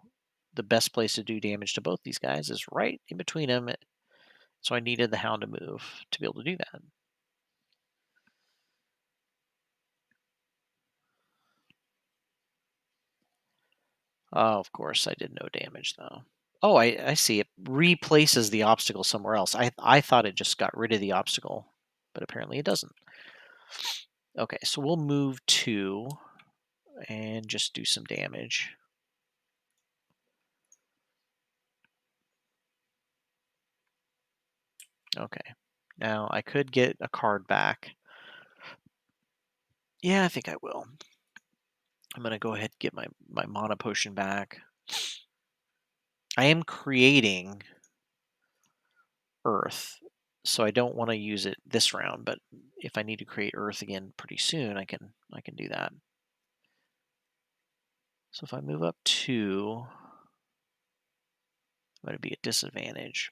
the best place to do damage to both these guys is right in between them. So I needed the Hound to move to be able to do that. Oh, of course, I did no damage, though. Oh, I see. It replaces the obstacle somewhere else. I thought it just got rid of the obstacle, but apparently it doesn't. Okay, so we'll move 2 and just do some damage. Okay. Now, I could get a card back. Yeah, I think I will. I'm going to go ahead and get my mana potion back. I am creating Earth, so I don't want to use it this round, but if I need to create Earth again pretty soon, I can do that. So if I move up 2, I'm going to be at disadvantage.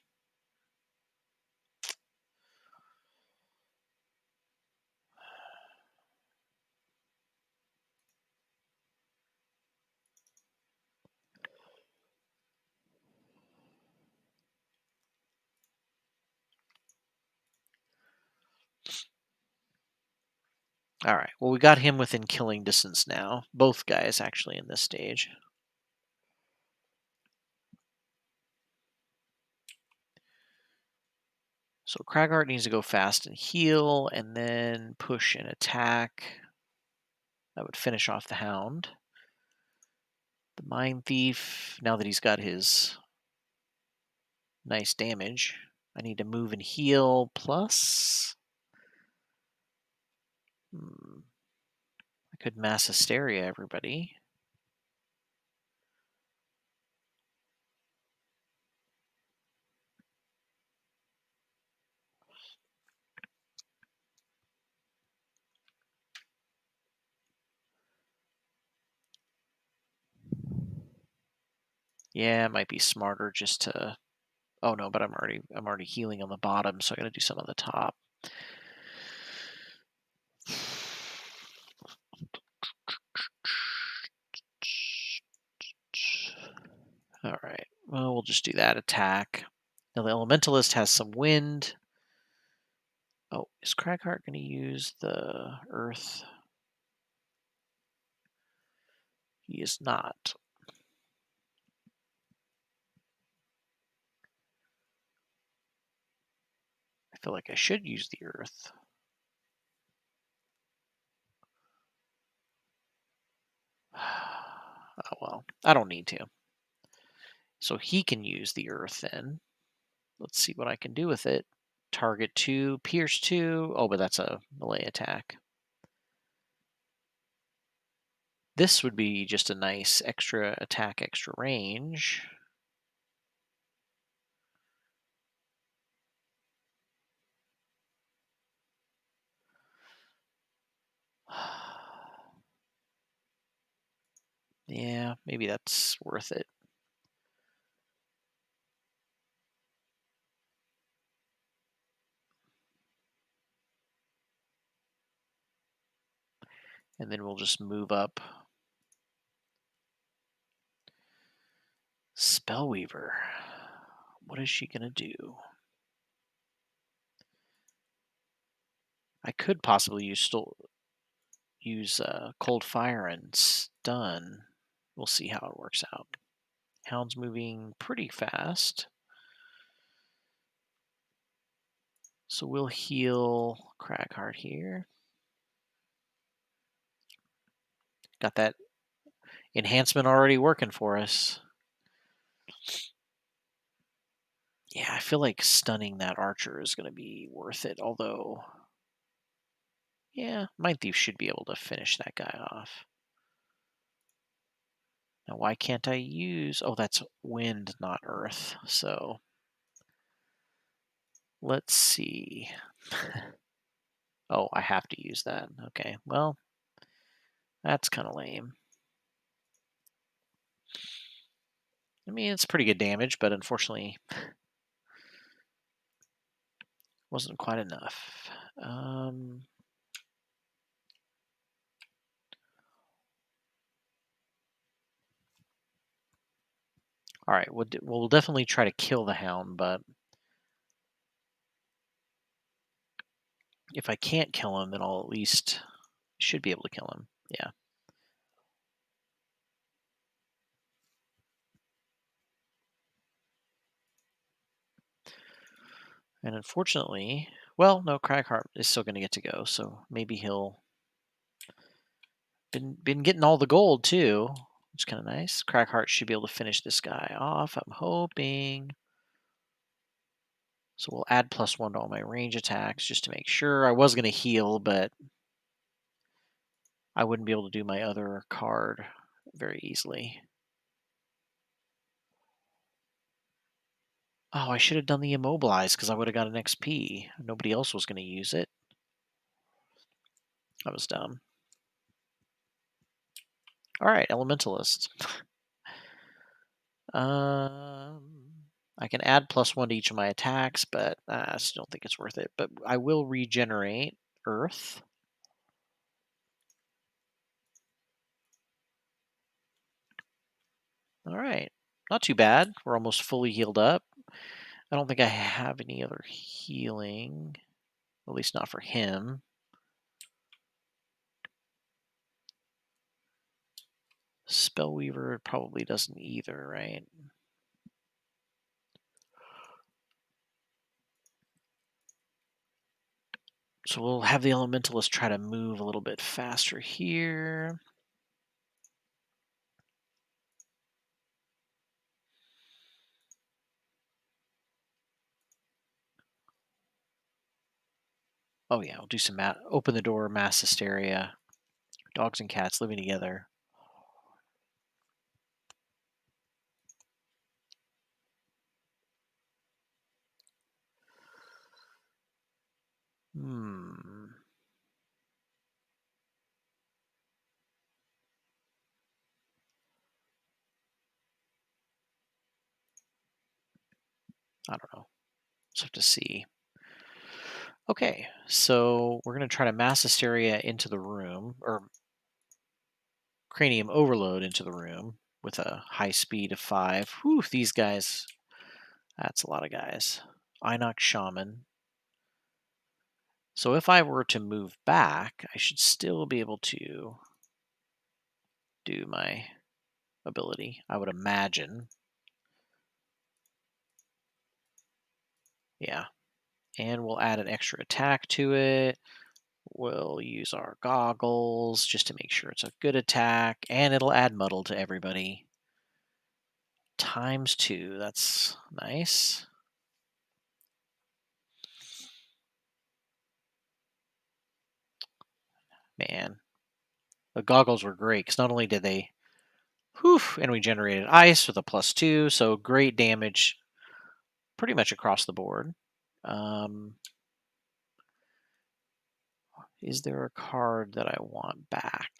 All right. Well, we got him within killing distance now. Both guys actually in this stage. So Kragart needs to go fast and heal, and then push and attack. That would finish off the Hound. The Mind Thief, now that he's got his nice damage, I need to move and heal plus. I could mass hysteria everybody. Yeah, it might be smarter just to. Oh no, but I'm already healing on the bottom, so I got to do some on the top. All right. Well, we'll just do that attack. Now the Elementalist has some wind. Oh, is Cragheart going to use the Earth? He is not. I feel like I should use the Earth. Oh well, I don't need to. So he can use the Earth then. Let's see what I can do with it. Target 2, pierce 2. Oh, but that's a melee attack. This would be just a nice extra attack, extra range. Yeah, maybe that's worth it. And then we'll just move up Spellweaver. What is she going to do? I could possibly use Cold Fire and Stun. We'll see how it works out. Hound's moving pretty fast. So we'll heal Cragheart here. Got that enhancement already working for us. Yeah, I feel like stunning that archer is going to be worth it, although... Yeah, Mind Thief should be able to finish that guy off. Now, why can't I use... Oh, that's wind, not earth. So, let's see. Oh, I have to use that. Okay, well, that's kind of lame. I mean, it's pretty good damage, but unfortunately, wasn't quite enough. All right, we'll definitely try to kill the hound, but if I can't kill him, then I'll at least should be able to kill him. Yeah. And unfortunately, well, no, Cragheart is still going to get to go, so maybe he'll been getting all the gold too, which is kind of nice. Cragheart should be able to finish this guy off. I'm hoping. So we'll add +1 to all my range attacks just to make sure. I was going to heal, but I wouldn't be able to do my other card very easily. Oh, I should have done the immobilize because I would have got an XP. Nobody else was going to use it. That was dumb. All right, Elementalist. I can add +1 to each of my attacks, but I still don't think it's worth it. But I will regenerate Earth. All right, not too bad. We're almost fully healed up. I don't think I have any other healing, at least not for him. Spellweaver probably doesn't either, right? So we'll have the Elementalist try to move a little bit faster here. Oh yeah, we'll do some open the door, mass hysteria. Dogs and cats living together. I don't know. Just have to see. Okay, so we're going to try to mass hysteria into the room, or cranium overload into the room with a high speed of 5. Whew, these guys, that's a lot of guys. Inox Shaman. So if I were to move back, I should still be able to do my ability, I would imagine. Yeah. And we'll add an extra attack to it. We'll use our goggles just to make sure it's a good attack. And it'll add muddle to everybody. ×2. That's nice. Man. The goggles were great because not only did they... Whew, and we generated ice with a +2. So great damage pretty much across the board. Is there a card that I want back?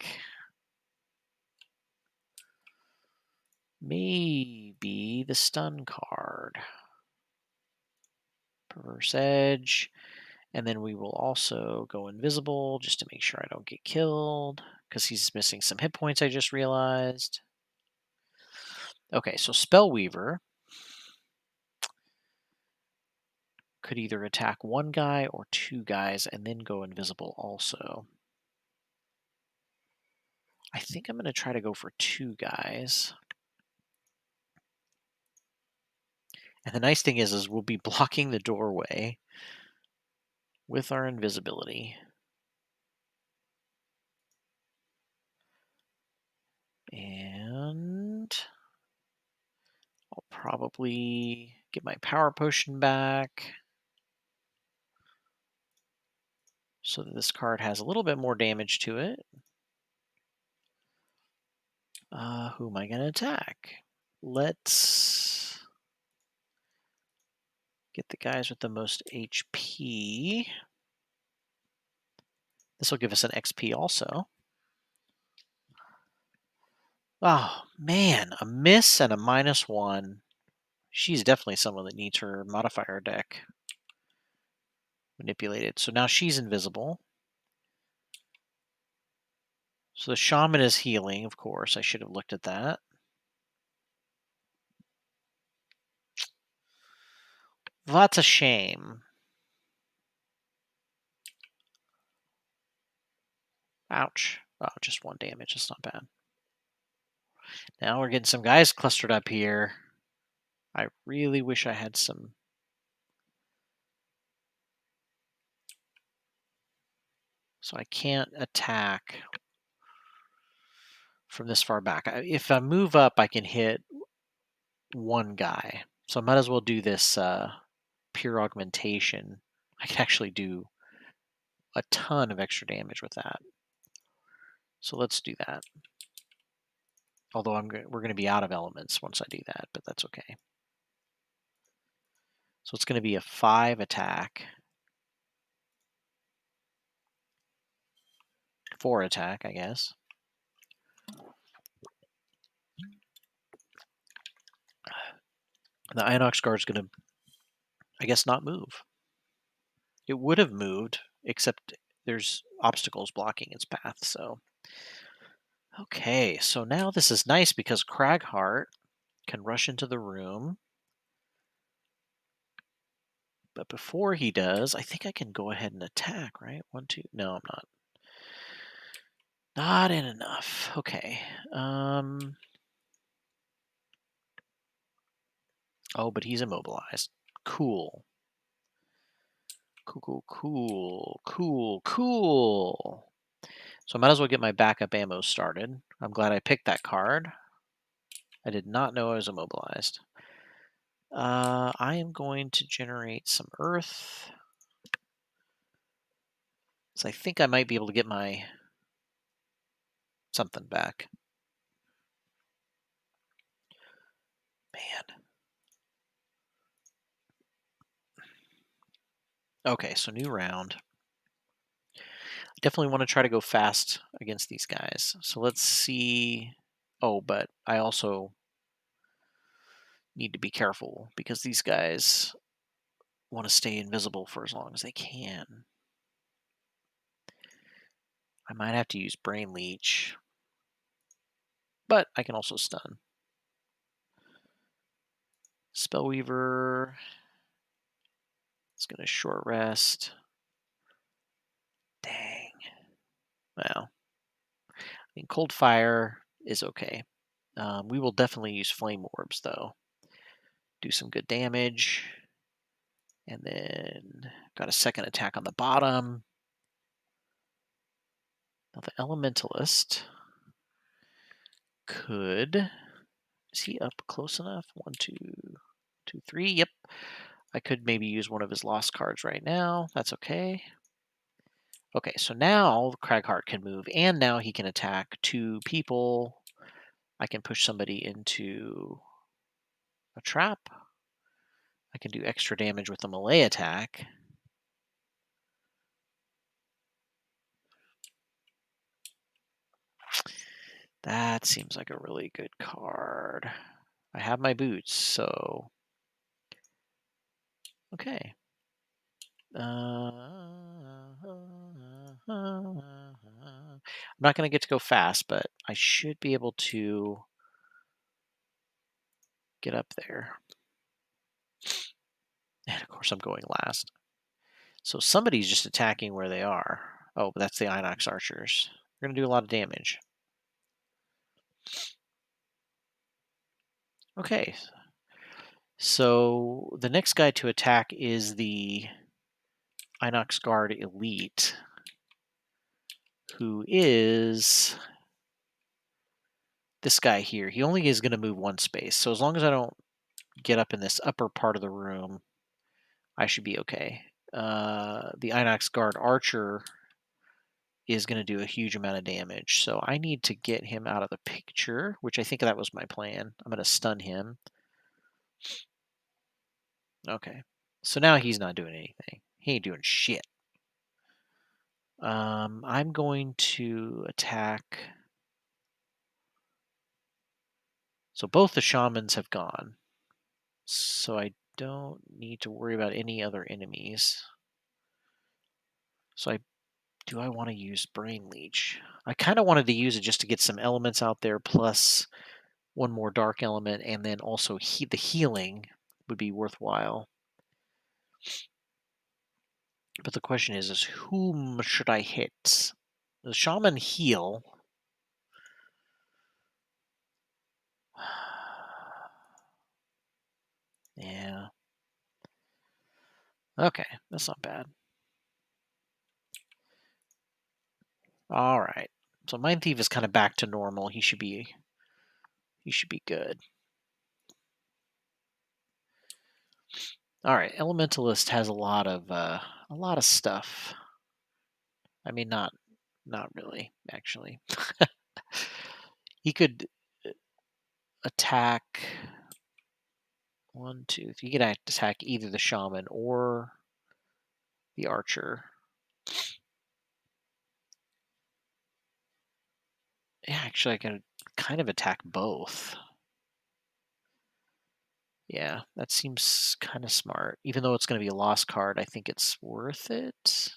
Maybe the stun card. Perverse Edge. And then we will also go invisible just to make sure I don't get killed because he's missing some hit points, I just realized. Okay, so Spellweaver could either attack one guy or two guys and then go invisible also. I think I'm going to try to go for two guys. And the nice thing is we'll be blocking the doorway with our invisibility. And I'll probably get my power potion back so that this card has a little bit more damage to it. Who am I going to attack? Let's get the guys with the most HP. This will give us an XP also. Oh, man, a miss and a -1. She's definitely someone that needs her modifier deck manipulated. So now she's invisible. So the shaman is healing, of course. I should have looked at that. That's a shame. Ouch. Oh, just 1 damage. That's not bad. Now we're getting some guys clustered up here. I really wish I had some. So I can't attack from this far back. If I move up, I can hit one guy. So I might as well do this pure augmentation. I can actually do a ton of extra damage with that. So let's do that. Although we're going to be out of elements once I do that, but that's okay. So it's going to be a 5 attack. 4 attack, I guess. The Inox Guard's going to, I guess, not move. It would have moved, except there's obstacles blocking its path, so. Okay, so now this is nice because Cragheart can rush into the room. But before he does, I think I can go ahead and attack, right? 1, 2. No, I'm not. Not in enough. Okay. Oh, but he's immobilized. Cool. Cool. So I might as well get my backup ammo started. I'm glad I picked that card. I did not know I was immobilized. I am going to generate some earth. So I think I might be able to get my something back. Man. Okay, so new round. Definitely want to try to go fast against these guys. So let's see. Oh, but I also need to be careful because these guys want to stay invisible for as long as they can. I might have to use Brain Leech, but I can also stun. Spellweaver is going to short rest. Dang. Well, I mean, Cold Fire is okay. We will definitely use Flame Orbs, though. Do some good damage. And then got a second attack on the bottom. Now the Elementalist could... Is he up close enough? 1, 2, 2, 3. Yep. I could maybe use one of his lost cards right now. That's okay. Okay, so now Cragheart can move, and now he can attack 2 people. I can push somebody into a trap. I can do extra damage with a melee attack. That seems like a really good card. I have my boots, so okay. I'm not going to get to go fast, but I should be able to get up there. And of course, I'm going last. So somebody's just attacking where they are. Oh, but that's the Inox archers. They're going to do a lot of damage. Okay. So the next guy to attack is the Inox Guard Elite, who is this guy here. He only is going to move one space. So as long as I don't get up in this upper part of the room, I should be okay. The Inox Guard Archer is going to do a huge amount of damage. So I need to get him out of the picture, which I think that was my plan. I'm going to stun him. Okay. So now he's not doing anything. He ain't doing shit. I'm going to attack. So both the shamans have gone. So I don't need to worry about any other enemies. So do I want to use Brain Leech? I kind of wanted to use it just to get some elements out there, plus one more dark element, and then also the healing would be worthwhile. But the question is whom should I hit? The shaman heal. Yeah. Okay, that's not bad. All right. So Mind Thief is kind of back to normal. He should be good. All right, Elementalist has a lot of stuff. I mean, not really, actually. He could attack 1, 2. He could attack either the shaman or the archer. Yeah, actually, I can kind of attack both. Yeah, that seems kind of smart. Even though it's going to be a lost card, I think it's worth it.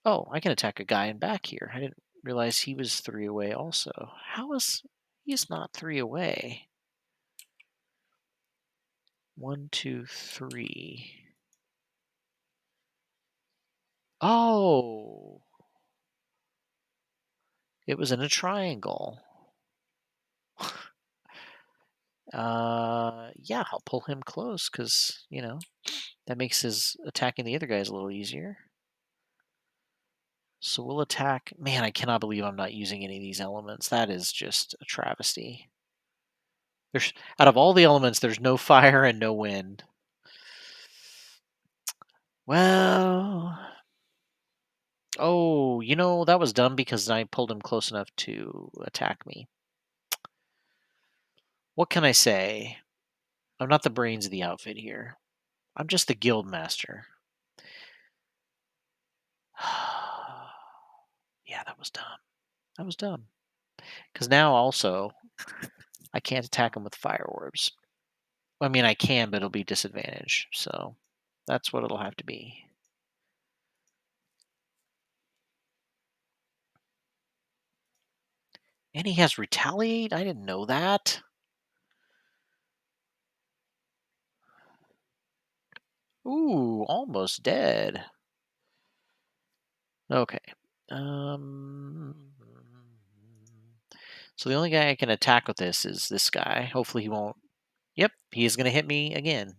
Oh, I can attack a guy in back here. I didn't realize he was 3 away also. How is he's not 3 away? 1, 2, 3. Oh, it was in a triangle. Yeah, I'll pull him close because, that makes his attacking the other guys a little easier. So we'll attack. Man, I cannot believe I'm not using any of these elements. That is just a travesty. There's out of all the elements, there's no fire and no wind. Well, oh, that was dumb because I pulled him close enough to attack me. What can I say? I'm not the brains of the outfit here. I'm just the Guildmaster. Yeah, that was dumb. That was dumb. Because now also, I can't attack him with fire orbs. I mean, I can, but it'll be disadvantage. So that's what it'll have to be. And he has retaliate? I didn't know that. Ooh, almost dead. Okay. So the only guy I can attack with this is this guy. Hopefully he won't. Yep, he is going to hit me again.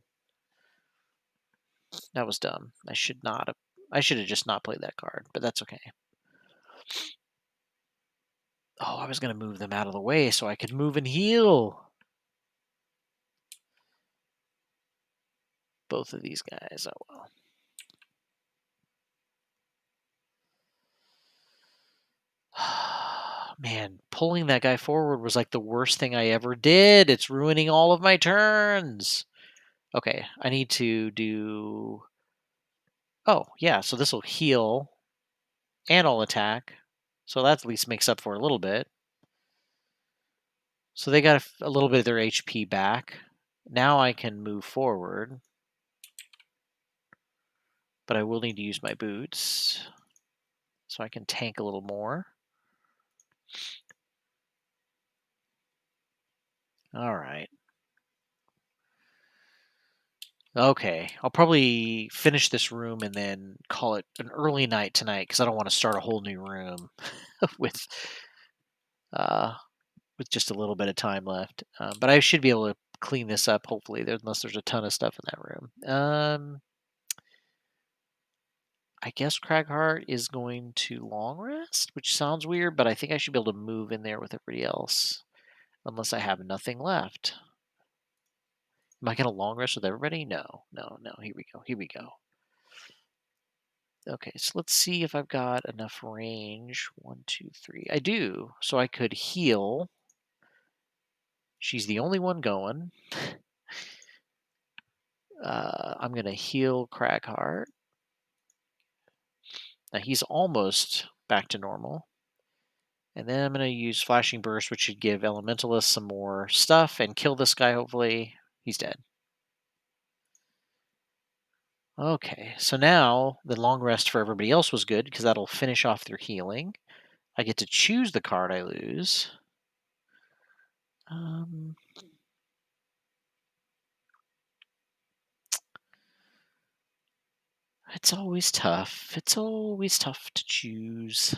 That was dumb. I should not have. I should have just not played that card, but that's okay. Oh, I was going to move them out of the way so I could move and heal. Both of these guys. Oh, well. Man, pulling that guy forward was like the worst thing I ever did. It's ruining all of my turns. Okay, I need to do... Oh, yeah, so this will heal, and I'll attack. So that at least makes up for a little bit. So they got a little bit of their HP back. Now I can move forward, but I will need to use my boots, so I can tank a little more. All right. Okay, I'll probably finish this room and then call it an early night tonight because I don't want to start a whole new room with uh, with just a little bit of time left. But I should be able to clean this up hopefully, unless there's a ton of stuff in that room. I guess Craghart is going to long rest, which sounds weird, but I think I should be able to move in there with everybody else, unless I have nothing left. Am I going to long rest with everybody? No, no, no. Here we go. Here we go. Okay, so let's see if I've got enough range. 1, 2, 3. I do. So I could heal. She's the only one going. I'm going to heal Craghart. Now he's almost back to normal. And then I'm going to use Flashing Burst, which should give Elementalist some more stuff and kill this guy, hopefully. He's dead. Okay, so now the long rest for everybody else was good because that'll finish off their healing. I get to choose the card I lose. It's always tough. It's always tough to choose.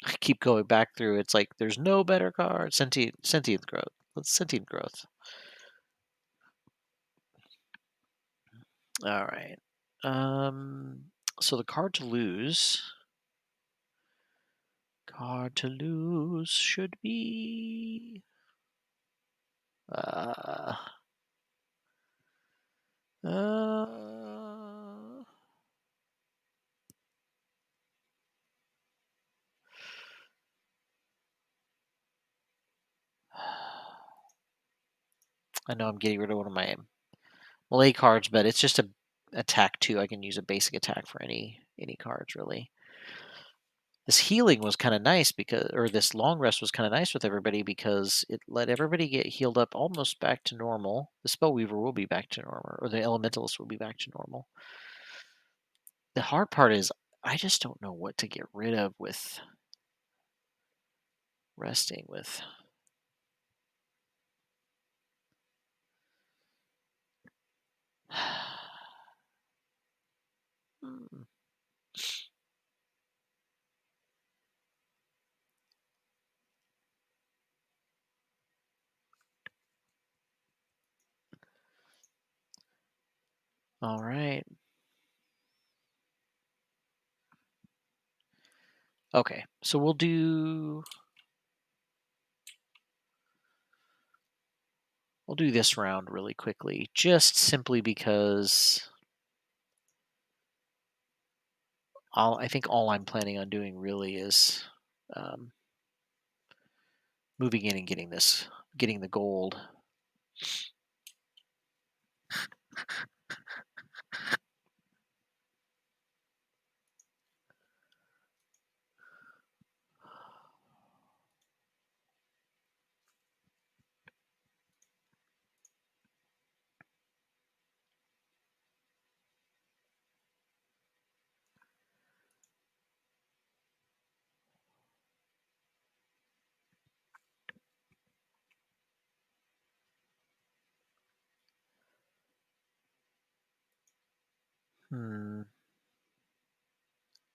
I keep going back through. It's like there's no better card. Sentient growth. Let's sentient growth. All right. So the card to lose. Card to lose should be. Uh. I know I'm getting rid of one of my Malay cards, but it's just a attack 2. I can use a basic attack for any cards really. This healing was kind of nice or this long rest was kind of nice with everybody because it let everybody get healed up almost back to normal. The Spellweaver will be back to normal, or the Elementalist will be back to normal. The hard part is I just don't know what to get rid of with resting with. Hmm. All right. Okay, so we'll do this round really quickly, just simply because I think all I'm planning on doing really is moving in and getting the gold.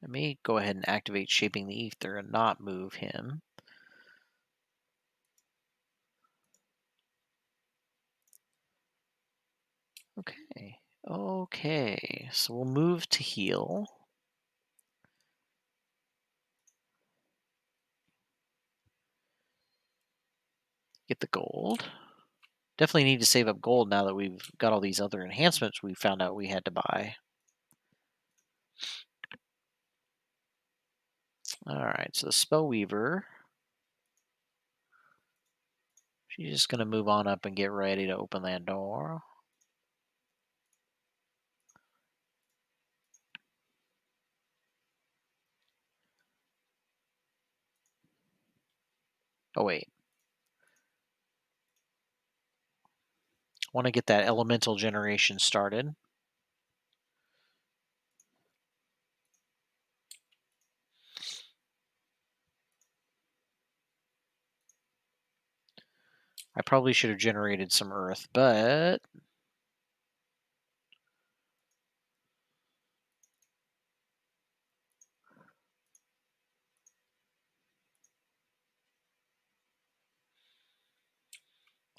I may go ahead and activate Shaping the Ether and not move him. Okay. Okay. So we'll move to heal. Get the gold. Definitely need to save up gold now that we've got all these other enhancements we found out we had to buy. All right. So the Spellweaver She's just gonna move on up and get ready to open that door. Oh wait, want to get that elemental generation started. I probably should have generated some earth, but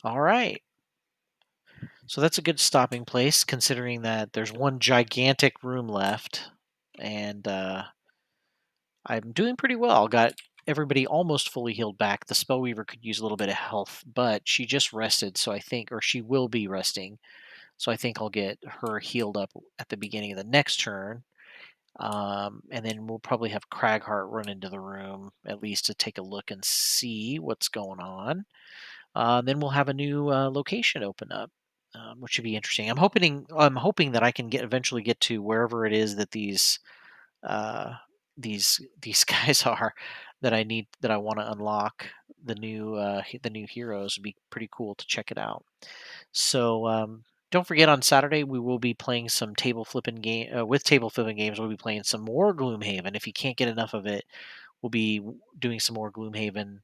all right. So that's a good stopping place, considering that there's one gigantic room left, and I'm doing pretty well. Got everybody almost fully healed back. The Spellweaver could use a little bit of health, but she just rested, so I think, or she will be resting. So I think I'll get her healed up at the beginning of the next turn. And then we'll probably have Cragheart run into the room at least to take a look and see what's going on. Then we'll have a new location open up, which should be interesting. I'm hoping that I can eventually get to wherever it is that uh, these guys are that I want to unlock the new heroes. Would be pretty cool to check it out. So don't forget, on Saturday we will be playing some table flipping game with table flipping games. We'll be playing some more Gloomhaven. If you can't get enough of it, we'll be doing some more Gloomhaven.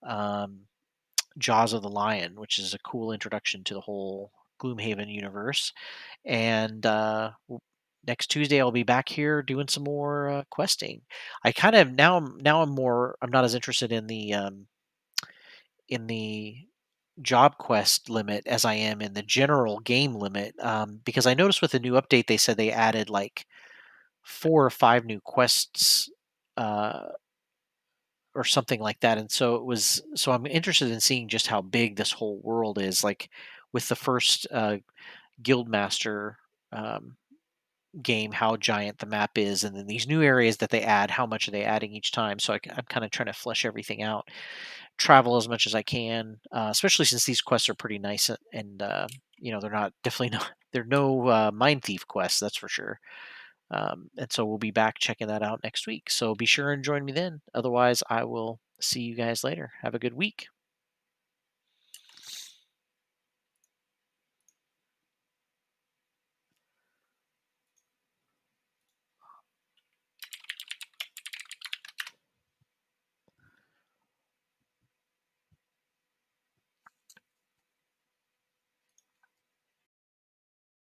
Um, Jaws of the Lion, which is a cool introduction to the whole Gloomhaven universe. And next Tuesday, I'll be back here doing some more questing. I kind of I'm not as interested in the job quest limit as I am in the general game limit, because I noticed with the new update they said they added like 4 or 5 new quests. Uh, or something like that. And so I'm interested in seeing just how big this whole world is, like with the first Guildmaster um, game, how giant the map is, and then these new areas that they add, how much are they adding each time? So I'm kind of trying to flesh everything out, travel as much as I can, especially since these quests are pretty nice and they're not definitely not they're no mine thief quests, that's for sure. And so we'll be back checking that out next week. So be sure and join me then. Otherwise, I will see you guys later. Have a good week.